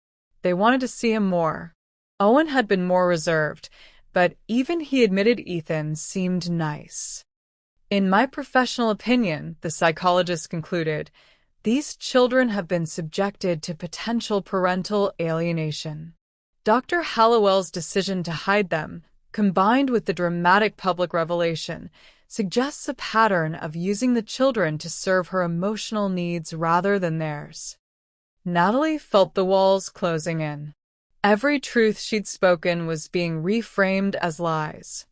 They wanted to see him more. Owen had been more reserved, but even he admitted Ethan seemed nice. In my professional opinion, the psychologist concluded, these children have been subjected to potential parental alienation. Dr. Hallowell's decision to hide them, combined with the dramatic public revelation, suggests a pattern of using the children to serve her emotional needs rather than theirs. Natalie felt the walls closing in. Every truth she'd spoken was being reframed as lies.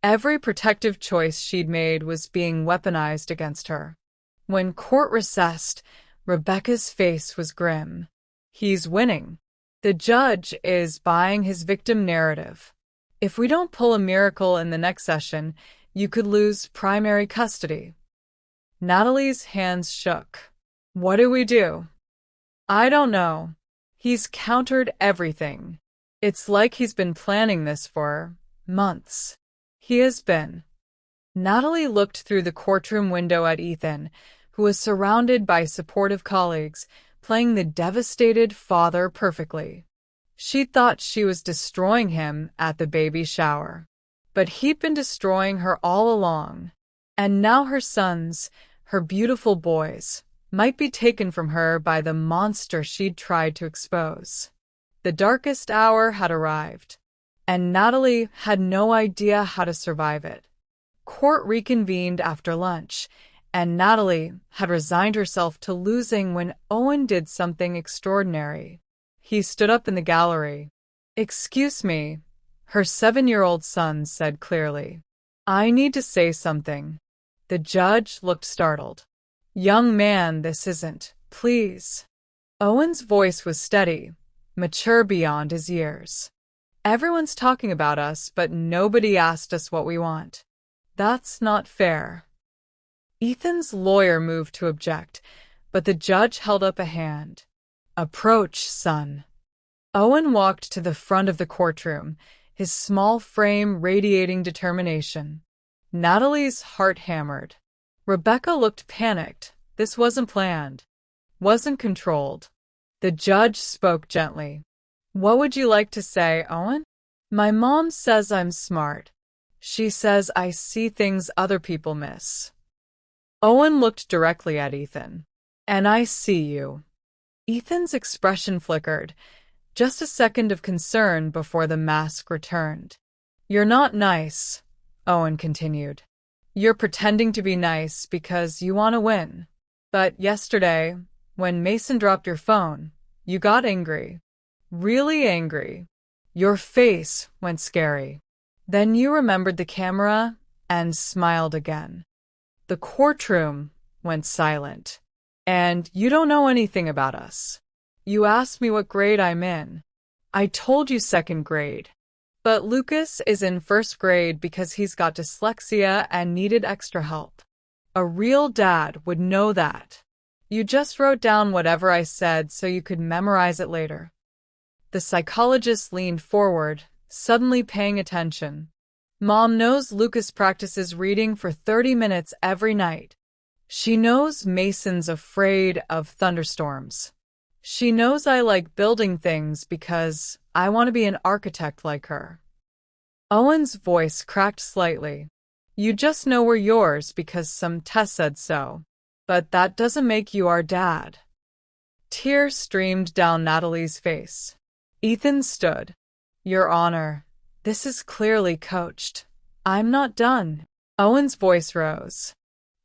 Every protective choice she'd made was being weaponized against her. When court recessed, Rebecca's face was grim. He's winning. The judge is buying his victim narrative. If we don't pull a miracle in the next session, you could lose primary custody. Natalie's hands shook. What do we do? I don't know. He's countered everything. It's like he's been planning this for months. He has been. Natalie looked through the courtroom window at Ethan, who was surrounded by supportive colleagues, playing the devastated father perfectly. She thought she was destroying him at the baby shower. But he'd been destroying her all along. And now her sons, her beautiful boys, might be taken from her by the monster she'd tried to expose. The darkest hour had arrived, and Natalie had no idea how to survive it. Court reconvened after lunch, and Natalie had resigned herself to losing when Owen did something extraordinary. He stood up in the gallery. "Excuse me," her 7-year-old son said clearly. "I need to say something." The judge looked startled. "Young man, this isn't, please." Owen's voice was steady, mature beyond his years. "Everyone's talking about us, but nobody asked us what we want. That's not fair." Ethan's lawyer moved to object, but the judge held up a hand. "Approach, son." Owen walked to the front of the courtroom, his small frame radiating determination. Natalie's heart hammered. Rebecca looked panicked. This wasn't planned. Wasn't controlled. The judge spoke gently. "What would you like to say, Owen?" "My mom says I'm smart. She says I see things other people miss." Owen looked directly at Ethan. "And I see you." Ethan's expression flickered. Just a second of concern before the mask returned. "You're not nice," Owen continued. "You're pretending to be nice because you want to win. But yesterday, when Mason dropped your phone, you got angry. Really angry. Your face went scary. Then you remembered the camera and smiled again. The courtroom went silent. And you don't know anything about us. You asked me what grade I'm in. I told you 2nd grade. But Lucas is in 1st grade because he's got dyslexia and needed extra help. A real dad would know that. You just wrote down whatever I said so you could memorize it later." The psychologist leaned forward, suddenly paying attention. "Mom knows Lucas practices reading for 30 minutes every night. She knows Mason's afraid of thunderstorms. She knows I like building things because I want to be an architect like her." Owen's voice cracked slightly. "You just know we're yours because some test said so. But that doesn't make you our dad." Tears streamed down Natalie's face. Ethan stood. "Your Honor, this is clearly coached. I'm not done." Owen's voice rose.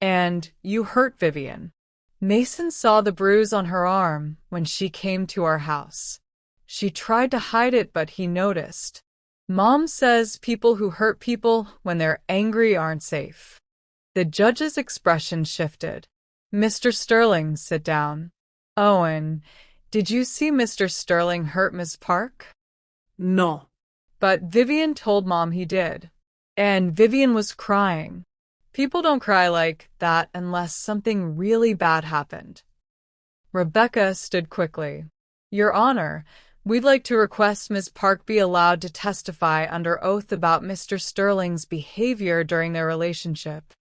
"And you hurt Vivian. Mason saw the bruise on her arm when she came to our house. She tried to hide it, but he noticed. Mom says people who hurt people when they're angry aren't safe." The judge's expression shifted. "Mr. Sterling, sit down." "Owen, did you see Mr. Sterling hurt Miss Park?" No. "But Vivian told Mom he did. And Vivian was crying. People don't cry like that unless something really bad happened." Rebecca stood quickly. "Your Honor, we'd like to request Ms. Park be allowed to testify under oath about Mr. Sterling's behavior during their relationship."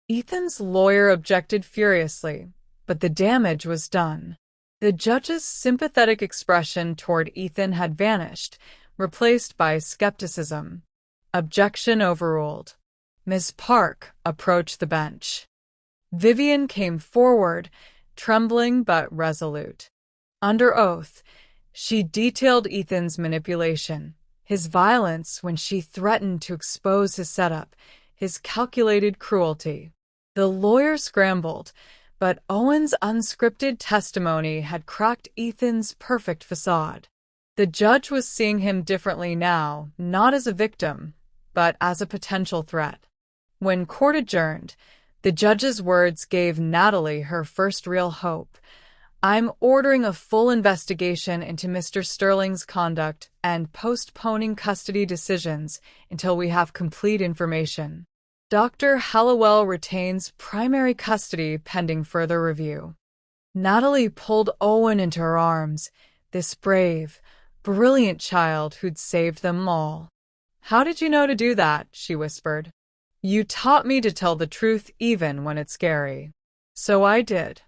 Ethan's lawyer objected furiously, but the damage was done. The judge's sympathetic expression toward Ethan had vanished, replaced by skepticism. Objection overruled. Ms. Park approached the bench. Vivian came forward, trembling but resolute. Under oath, she detailed Ethan's manipulation, his violence when she threatened to expose his setup, his calculated cruelty. The lawyer scrambled, but Owen's unscripted testimony had cracked Ethan's perfect facade. The judge was seeing him differently now, not as a victim, but as a potential threat. When court adjourned, the judge's words gave Natalie her first real hope. I'm ordering a full investigation into Mr. Sterling's conduct and postponing custody decisions until we have complete information. Dr. Hallowell retains primary custody pending further review. Natalie pulled Owen into her arms, this brave, brilliant child who'd saved them all. How did you know to do that? She whispered. You taught me to tell the truth even when it's scary. So I did.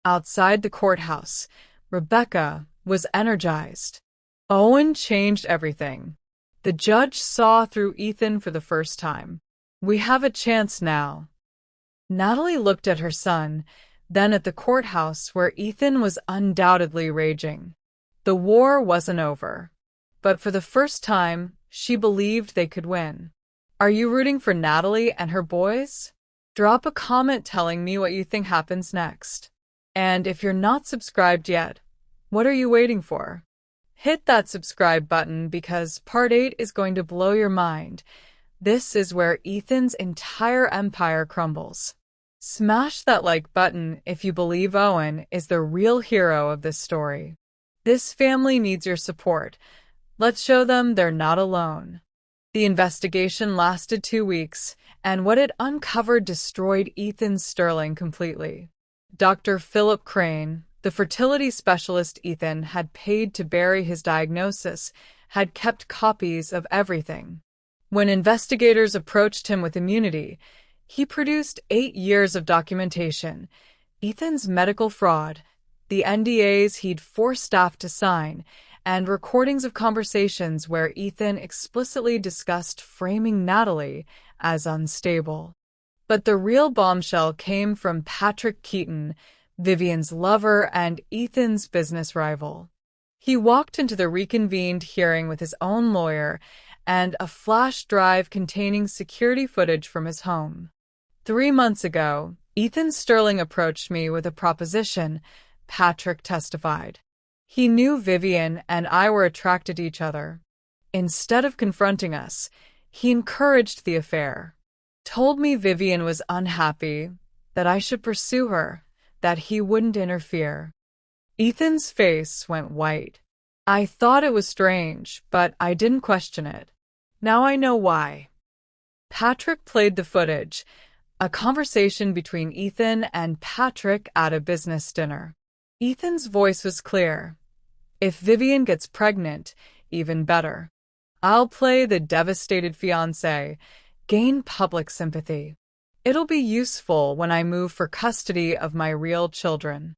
Outside the courthouse, Rebecca was energized. Owen changed everything. The judge saw through Ethan for the first time. We have a chance now. Natalie looked at her son, then at the courthouse where Ethan was undoubtedly raging. The war wasn't over. But for the first time, she believed they could win. Are you rooting for Natalie and her boys? Drop a comment telling me what you think happens next. And if you're not subscribed yet, what are you waiting for? Hit that subscribe button because Part 8 is going to blow your mind. This is where Ethan's entire empire crumbles. Smash that like button if you believe Owen is the real hero of this story. This family needs your support. Let's show them they're not alone. The investigation lasted 2 weeks, and what it uncovered destroyed Ethan Sterling completely. Dr. Philip Crane, the fertility specialist Ethan had paid to bury his diagnosis, had kept copies of everything. When investigators approached him with immunity, he produced 8 years of documentation, Ethan's medical fraud, the NDAs he'd forced staff to sign, and recordings of conversations where Ethan explicitly discussed framing Natalie as unstable. But the real bombshell came from Patrick Keaton, Vivian's lover and Ethan's business rival. He walked into the reconvened hearing with his own lawyer and a flash drive containing security footage from his home. 3 months ago, Ethan Sterling approached me with a proposition, Patrick testified. He knew Vivian and I were attracted to each other. Instead of confronting us, he encouraged the affair. Told me Vivian was unhappy, that I should pursue her, that he wouldn't interfere. Ethan's face went white. I thought it was strange, but I didn't question it. Now I know why. Patrick played the footage, a conversation between Ethan and Patrick at a business dinner. Ethan's voice was clear. If Vivian gets pregnant, even better. I'll play the devastated fiancé, gain public sympathy. It'll be useful when I move for custody of my real children.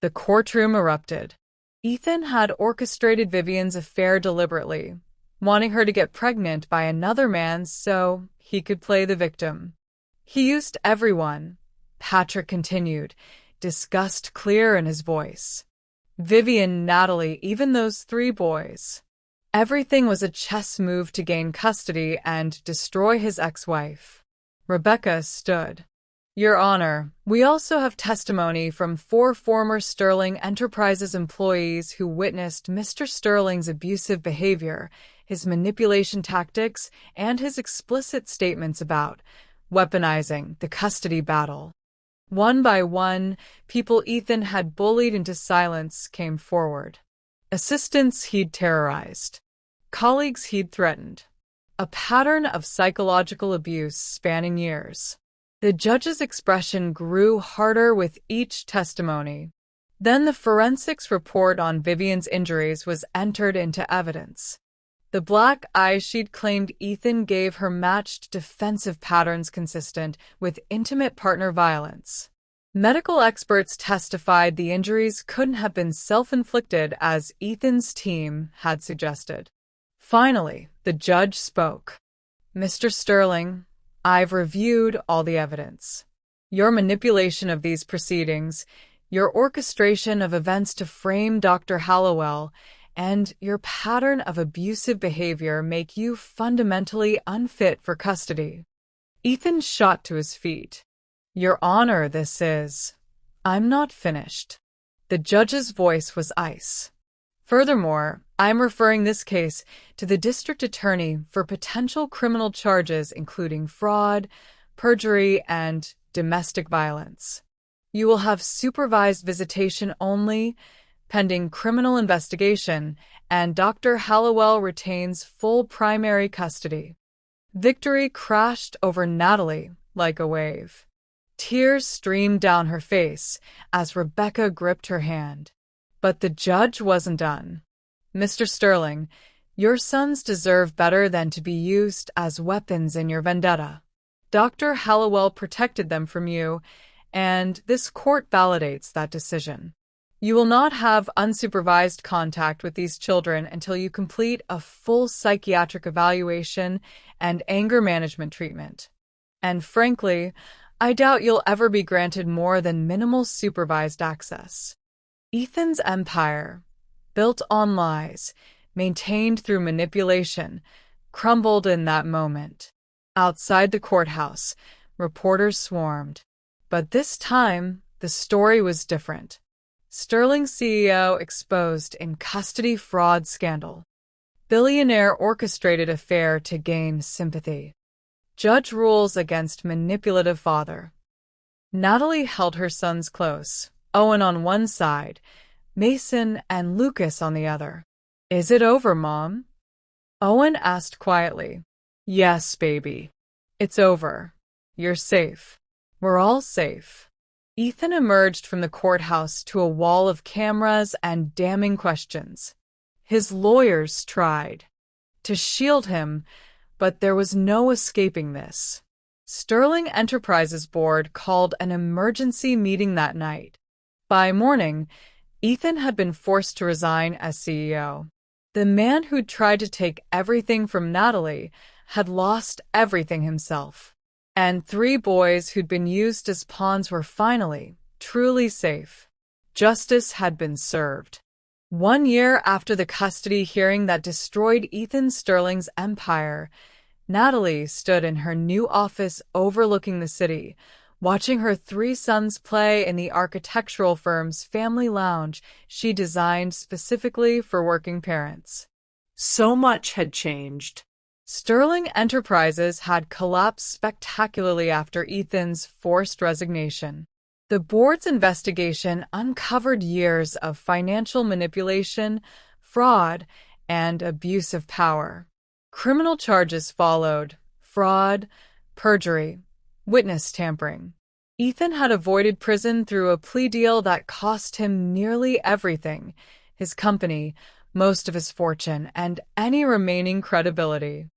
The courtroom erupted. Ethan had orchestrated Vivian's affair deliberately, wanting her to get pregnant by another man so he could play the victim. He used everyone, Patrick continued, disgust clear in his voice. Vivian, Natalie, even those 3 boys. Everything was a chess move to gain custody and destroy his ex-wife. Rebecca stood. Your Honor, we also have testimony from 4 former Sterling Enterprises employees who witnessed Mr. Sterling's abusive behavior, his manipulation tactics, and his explicit statements about weaponizing the custody battle. One by one, people Ethan had bullied into silence came forward. Assistants he'd terrorized. Colleagues he'd threatened. A pattern of psychological abuse spanning years. The judge's expression grew harder with each testimony. Then the forensics report on Vivian's injuries was entered into evidence. The black eye she'd claimed Ethan gave her matched defensive patterns consistent with intimate partner violence. Medical experts testified the injuries couldn't have been self-inflicted as Ethan's team had suggested. Finally, the judge spoke. Mr. Sterling, I've reviewed all the evidence. Your manipulation of these proceedings, your orchestration of events to frame Dr. Hallowell, and your pattern of abusive behavior make you fundamentally unfit for custody. Ethan shot to his feet. Your Honor, this is. I'm not finished. The judge's voice was ice. Furthermore, I'm referring this case to the district attorney for potential criminal charges including fraud, perjury, and domestic violence. You will have supervised visitation only, pending criminal investigation, and Dr. Hallowell retains full primary custody. Victory crashed over Natalie like a wave. Tears streamed down her face as Rebecca gripped her hand. But the judge wasn't done. Mr. Sterling, your sons deserve better than to be used as weapons in your vendetta. Dr. Hallowell protected them from you, and this court validates that decision. You will not have unsupervised contact with these children until you complete a full psychiatric evaluation and anger management treatment. And frankly, I doubt you'll ever be granted more than minimal supervised access. Ethan's empire, built on lies, maintained through manipulation, crumbled in that moment. Outside the courthouse, reporters swarmed. But this time, the story was different. Sterling CEO exposed in custody fraud scandal. Billionaire orchestrated affair to gain sympathy. Judge rules against manipulative father. Natalie held her sons close, Owen on one side, Mason and Lucas on the other. Is it over, Mom? Owen asked quietly. Yes, baby. It's over. You're safe. We're all safe. Ethan emerged from the courthouse to a wall of cameras and damning questions. His lawyers tried to shield him, but there was no escaping this. Sterling Enterprises Board called an emergency meeting that night. By morning, Ethan had been forced to resign as CEO. The man who'd tried to take everything from Natalie had lost everything himself. And 3 boys who'd been used as pawns were finally, truly safe. Justice had been served. 1 year after the custody hearing that destroyed Ethan Sterling's empire, Natalie stood in her new office overlooking the city, watching her 3 sons play in the architectural firm's family lounge she designed specifically for working parents. So much had changed. Sterling Enterprises had collapsed spectacularly after Ethan's forced resignation. The board's investigation uncovered years of financial manipulation, fraud, and abuse of power. Criminal charges followed: fraud, perjury, witness tampering. Ethan had avoided prison through a plea deal that cost him nearly everything: his company, most of his fortune, and any remaining credibility.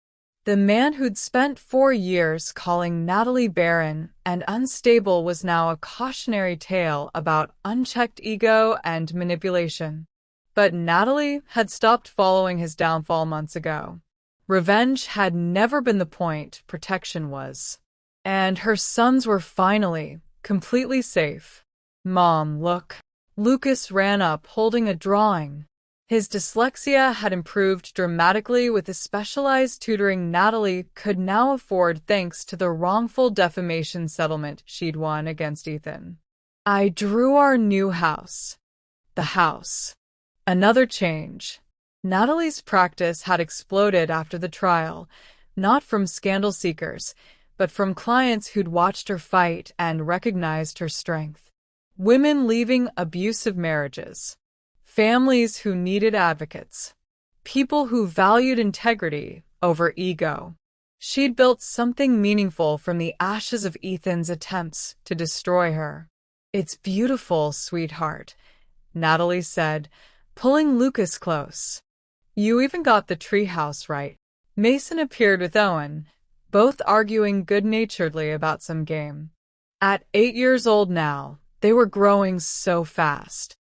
The man who'd spent 4 years calling Natalie Barren and unstable was now a cautionary tale about unchecked ego and manipulation. But Natalie had stopped following his downfall months ago. Revenge had never been the point, protection was. And her sons were finally, completely safe. Mom, look. Lucas ran up holding a drawing. His dyslexia had improved dramatically with the specialized tutoring Natalie could now afford thanks to the wrongful defamation settlement she'd won against Ethan. I drew our new house. The house. Another change. Natalie's practice had exploded after the trial, not from scandal seekers, but from clients who'd watched her fight and recognized her strength. Women leaving abusive marriages. Families who needed advocates. People who valued integrity over ego. She'd built something meaningful from the ashes of Ethan's attempts to destroy her. It's beautiful, sweetheart, Natalie said, pulling Lucas close. You even got the treehouse right. Mason appeared with Owen, both arguing good-naturedly about some game. At 8 years old now, they were growing so fast.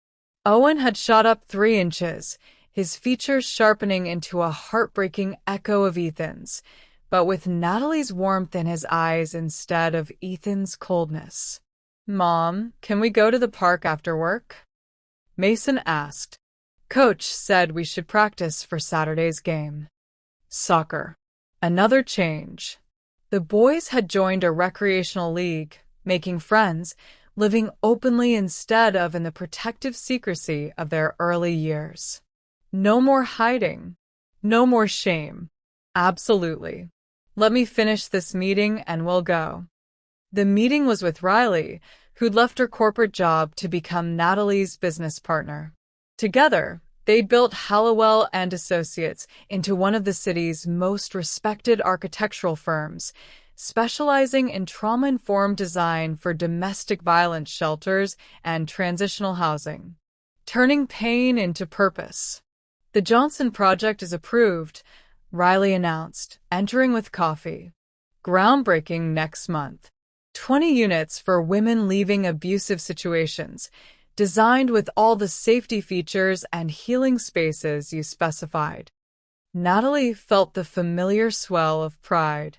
Owen had shot up 3 inches, his features sharpening into a heartbreaking echo of Ethan's. but with Natalie's warmth in his eyes instead of Ethan's coldness. "Mom, can we go to the park after work?" Mason asked. "Coach said we should practice for Saturday's game." Soccer. Another change. The boys had joined a recreational league, making friends, living openly instead of in the protective secrecy of their early years. No more hiding. No more shame. Absolutely. "Let me finish this meeting and we'll go." The meeting was with Riley, who'd left her corporate job to become Natalie's business partner. Together, they'd built Hallowell and Associates into one of the city's most respected architectural firms, specializing in trauma-informed design for domestic violence shelters and transitional housing. Turning pain into purpose. "The Johnson project is approved," Riley announced, entering with coffee. "Groundbreaking next month. 20 units for women leaving abusive situations, designed with all the safety features and healing spaces you specified." Natalie felt the familiar swell of pride.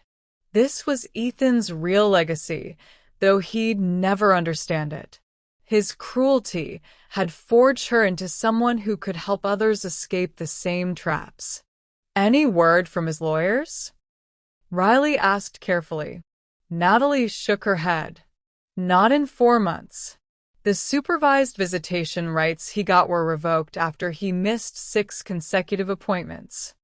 This was Ethan's real legacy, though he'd never understand it. His cruelty had forged her into someone who could help others escape the same traps. "Any word from his lawyers?" Riley asked carefully. Natalie shook her head. "Not in 4 months. The supervised visitation rights he got were revoked after he missed 6 consecutive appointments.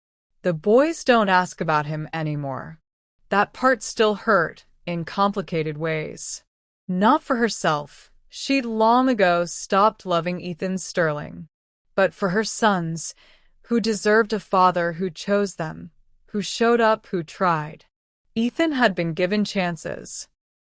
The boys don't ask about him anymore." That part still hurt, in complicated ways. Not for herself. She'd long ago stopped loving Ethan Sterling. But for her sons, who deserved a father who chose them, who showed up, who tried. Ethan had been given chances.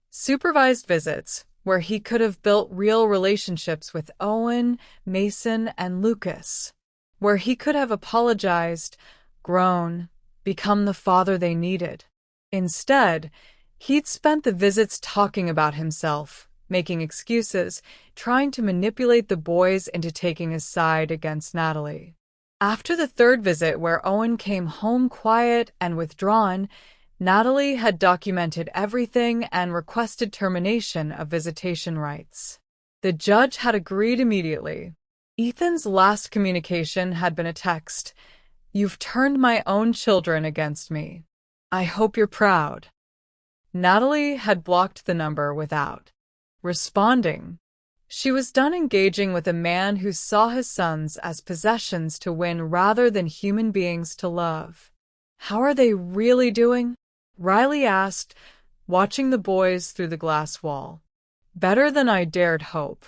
Supervised visits, where he could have built real relationships with Owen, Mason, and Lucas. Where he could have apologized, grown, become the father they needed. Instead, he'd spent the visits talking about himself, making excuses, trying to manipulate the boys into taking his side against Natalie. After the 3rd visit, where Owen came home quiet and withdrawn, Natalie had documented everything and requested termination of visitation rights. The judge had agreed immediately. Ethan's last communication had been a text. "You've turned my own children against me. I hope you're proud." Natalie had blocked the number without responding. She was done engaging with a man who saw his sons as possessions to win rather than human beings to love. "How are they really doing?" Riley asked, watching the boys through the glass wall. "Better than I dared hope.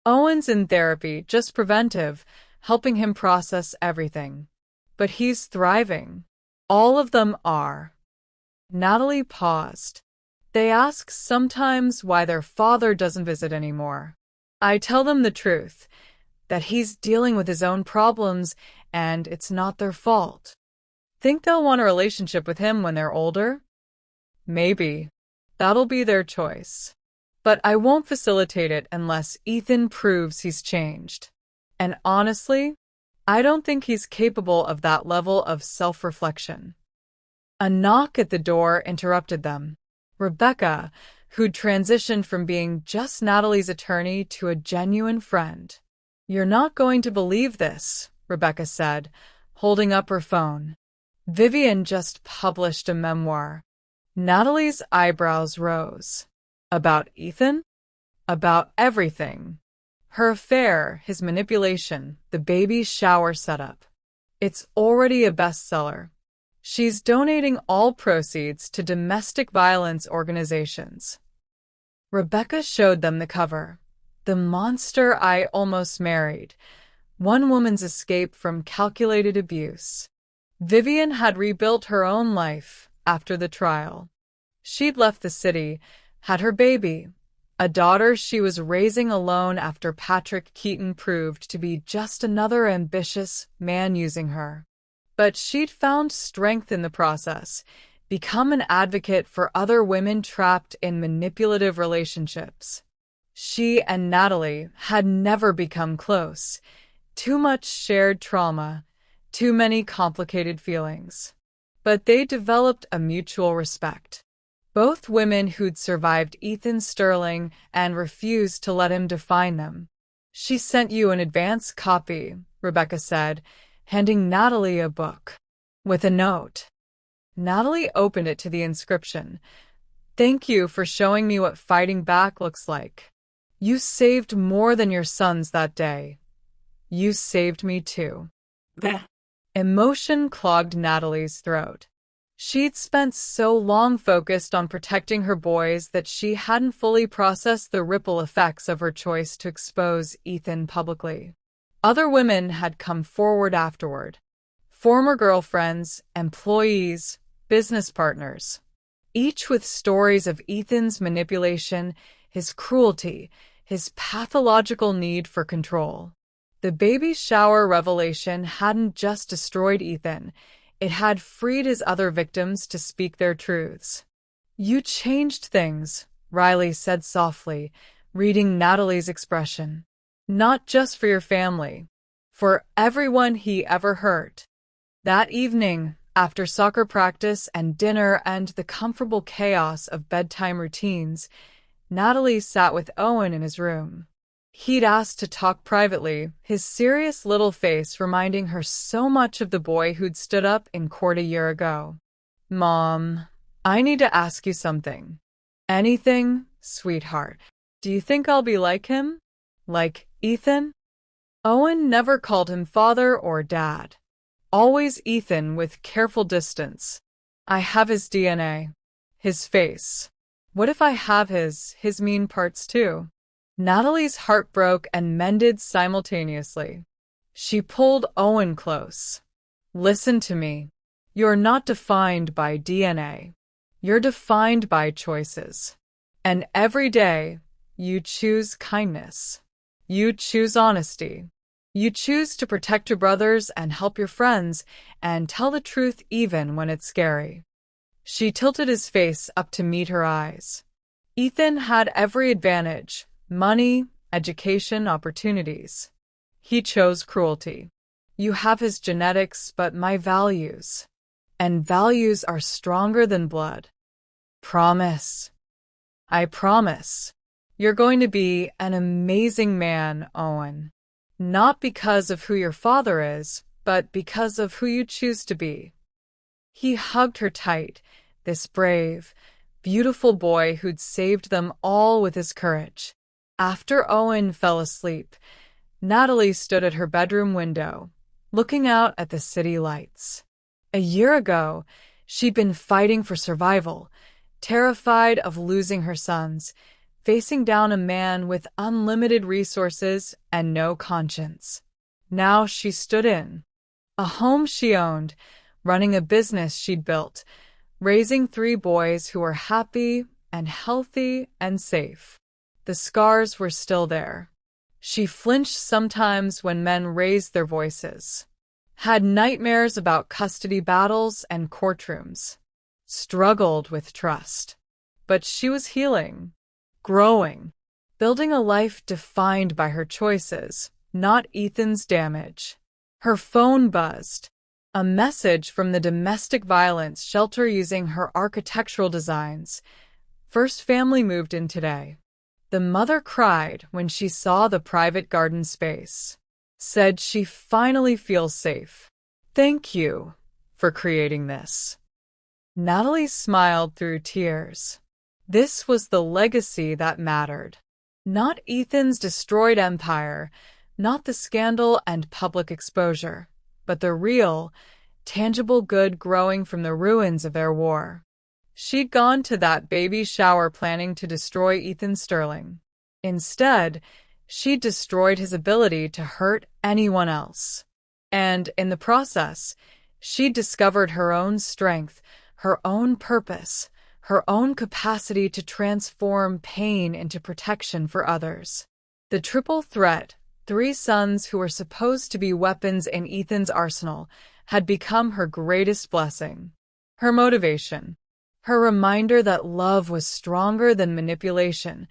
Owen's in therapy, just preventive, helping him process everything. But he's thriving. All of them are." Natalie paused. "They ask sometimes why their father doesn't visit anymore. I tell them the truth, that he's dealing with his own problems and it's not their fault." "Think they'll want a relationship with him when they're older?" "Maybe. That'll be their choice. But I won't facilitate it unless Ethan proves he's changed. And honestly, I don't think he's capable of that level of self-reflection." A knock at the door interrupted them. Rebecca, who'd transitioned from being just Natalie's attorney to a genuine friend. "You're not going to believe this," Rebecca said, holding up her phone. "Vivian just published a memoir." Natalie's eyebrows rose. "About Ethan?" "About everything. Her affair, his manipulation, the baby shower setup. It's already a bestseller. She's donating all proceeds to domestic violence organizations." Rebecca showed them the cover. "The Monster I Almost Married. One Woman's Escape from Calculated Abuse." Vivian had rebuilt her own life after the trial. She'd left the city, had her baby, a daughter she was raising alone after Patrick Keaton proved to be just another ambitious man using her. But she'd found strength in the process, become an advocate for other women trapped in manipulative relationships. She and Natalie had never become close. Too much shared trauma, too many complicated feelings. but they developed a mutual respect. Both women who'd survived Ethan Sterling and refused to let him define them. "She sent you an advance copy," Rebecca said, handing Natalie a book. With a note. Natalie opened it to the inscription. "Thank you for showing me what fighting back looks like. You saved more than your sons that day. You saved me too." Bleh. Emotion clogged Natalie's throat. She'd spent so long focused on protecting her boys that she hadn't fully processed the ripple effects of her choice to expose Ethan publicly. Other women had come forward afterward. Former girlfriends, employees, business partners. Each with stories of Ethan's manipulation, his cruelty, his pathological need for control. The baby shower revelation hadn't just destroyed Ethan. It had freed his other victims to speak their truths. "You changed things," Riley said softly, reading Natalie's expression. "Not just for your family. For everyone he ever hurt." That evening, after soccer practice and dinner and the comfortable chaos of bedtime routines, Natalie sat with Owen in his room. He'd asked to talk privately, his serious little face reminding her so much of the boy who'd stood up in court a year ago. "Mom, I need to ask you something." "Anything, sweetheart. Do you think I'll be like him? Like Ethan?" Owen never called him father or dad. Always Ethan with careful distance. "I have his DNA. His face. What if I have his mean parts too?" Natalie's heart broke and mended simultaneously. She pulled Owen close. "Listen to me. You're not defined by DNA. You're defined by choices. And every day, you choose kindness. You choose honesty. You choose to protect your brothers and help your friends and tell the truth even when it's scary." She tilted his face up to meet her eyes. Ethan had every advantage: money, education, opportunities. He chose cruelty. "You have his genetics, but my values. And values are stronger than blood. Promise. I promise. You're going to be an amazing man, Owen. Not because of who your father is, but because of who you choose to be." He hugged her tight, this brave, beautiful boy who'd saved them all with his courage. After Owen fell asleep, Natalie stood at her bedroom window, looking out at the city lights. A year ago, she'd been fighting for survival, terrified of losing her sons, facing down a man with unlimited resources and no conscience. Now she stood in a home she owned, running a business she'd built, raising 3 boys who were happy and healthy and safe. The scars were still there. She flinched sometimes when men raised their voices, had nightmares about custody battles and courtrooms, struggled with trust. But she was healing, growing, building a life defined by her choices, not Ethan's damage. Her phone buzzed. A message from the domestic violence shelter using her architectural designs. "First family moved in today." The mother cried when she saw the private garden space. Said she finally feels safe. "Thank you for creating this." Natalie smiled through tears. This was the legacy that mattered. Not Ethan's destroyed empire, not the scandal and public exposure, but the real, tangible good growing from the ruins of their war. She'd gone to that baby shower planning to destroy Ethan Sterling. Instead, she'd destroyed his ability to hurt anyone else. And in the process, she'd discovered her own strength, her own purpose, her own capacity to transform pain into protection for others. The triple threat, 3 sons who were supposed to be weapons in Ethan's arsenal, had become her greatest blessing. Her motivation, her reminder that love was stronger than manipulation,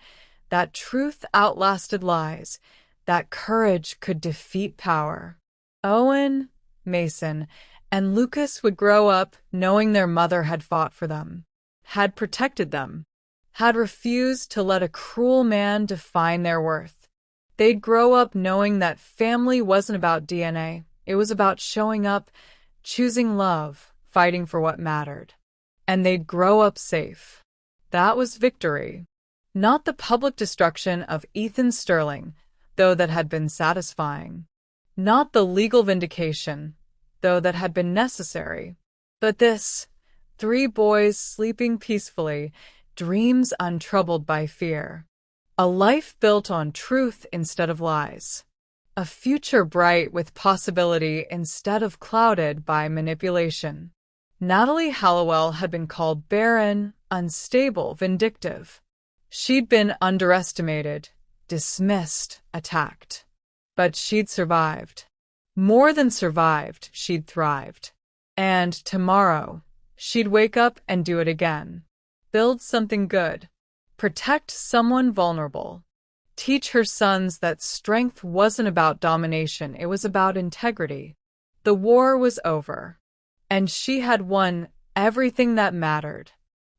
that truth outlasted lies, that courage could defeat power. Owen, Mason, And Lucas would grow up knowing their mother had fought for them, had protected them, had refused to let a cruel man define their worth. They'd grow up knowing that family wasn't about DNA. It was about showing up, choosing love, fighting for what mattered. And they'd grow up safe. That was victory. Not the public destruction of Ethan Sterling, though that had been satisfying. Not the legal vindication, though that had been necessary. But this, 3 boys sleeping peacefully, dreams untroubled by fear. A life built on truth instead of lies. A future bright with possibility instead of clouded by manipulation. Natalie Hallowell had been called barren, unstable, vindictive. She'd been underestimated, dismissed, attacked. But she'd survived. More than survived, she'd thrived. And tomorrow, she'd wake up and do it again. Build something good. Protect someone vulnerable. Teach her sons that strength wasn't about domination, it was about integrity. The war was over. And she had won everything that mattered.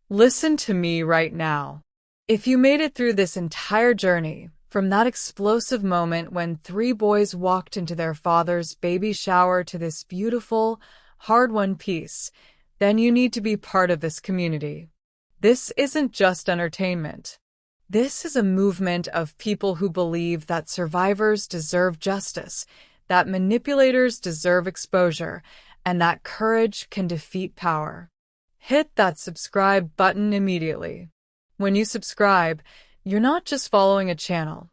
Listen to me right now. If you made it through this entire journey, from that explosive moment when 3 boys walked into their father's baby shower to this beautiful, hard-won peace, then you need to be part of this community. This isn't just entertainment. This is a movement of people who believe that survivors deserve justice, that manipulators deserve exposure, and that courage can defeat power. Hit that subscribe button immediately. When you subscribe, you're not just following a channel.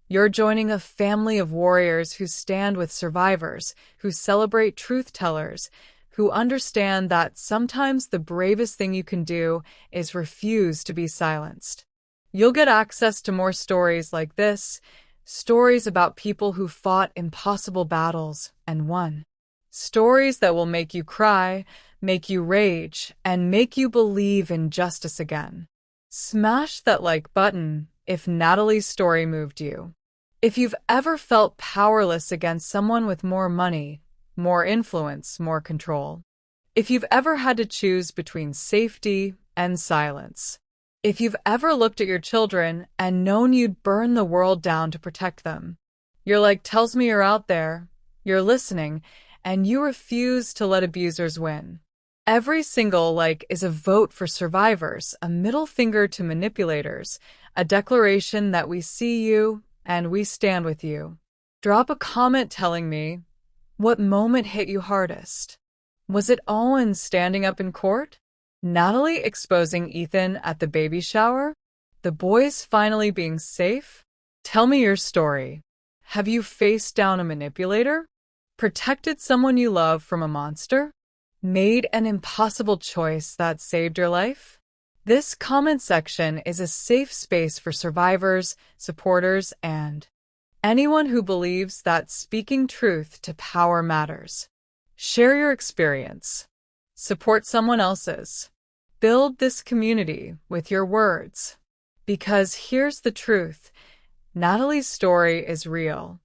You're joining a family of warriors who stand with survivors, who celebrate truth-tellers, who understand that sometimes the bravest thing you can do is refuse to be silenced. You'll get access to more stories like this, stories about people who fought impossible battles and won. Stories that will make you cry, make you rage, and make you believe in justice again. Smash that like button if Natalie's story moved you. If you've ever felt powerless against someone with more money, more influence, more control. If you've ever had to choose between safety and silence. If you've ever looked at your children and known you'd burn the world down to protect them. Your like tells me you're out there, you're listening, and you refuse to let abusers win. Every single like is a vote for survivors, a middle finger to manipulators, a declaration that we see you and we stand with you. Drop a comment telling me, what moment hit you hardest? Was it Owen standing up in court? Natalie exposing Ethan at the baby shower? The boys finally being safe? Tell me your story. Have you faced down a manipulator? Protected someone you love from a monster? Made an impossible choice that saved your life? This comment section is a safe space for survivors, supporters, and anyone who believes that speaking truth to power matters. Share your experience. Support someone else's. Build this community with your words. Because here's the truth. Natalie's story is real.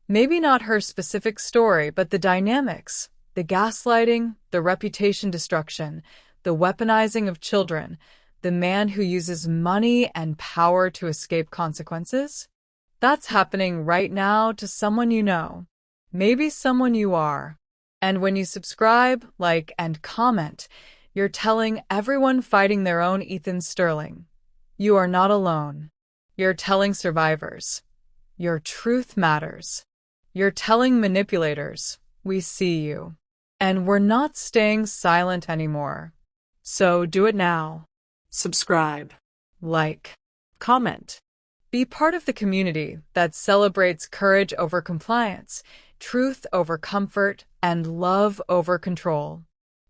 Maybe not her specific story, but the dynamics, the gaslighting, the reputation destruction, the weaponizing of children, the man who uses money and power to escape consequences. That's happening right now to someone you know, maybe someone you are. And when you subscribe, like, and comment, you're telling everyone fighting their own Ethan Sterling, you are not alone. You're telling survivors, your truth matters. You're telling manipulators, we see you. And we're not staying silent anymore. So do it now. Subscribe. Like. Comment. Be part of the community that celebrates courage over compliance, truth over comfort, and love over control.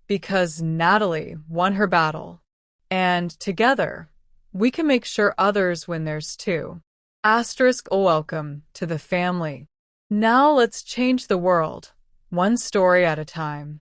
Because Natalie won her battle. And together, we can make sure others win theirs too. Welcome to the family. Now let's change the world, one story at a time.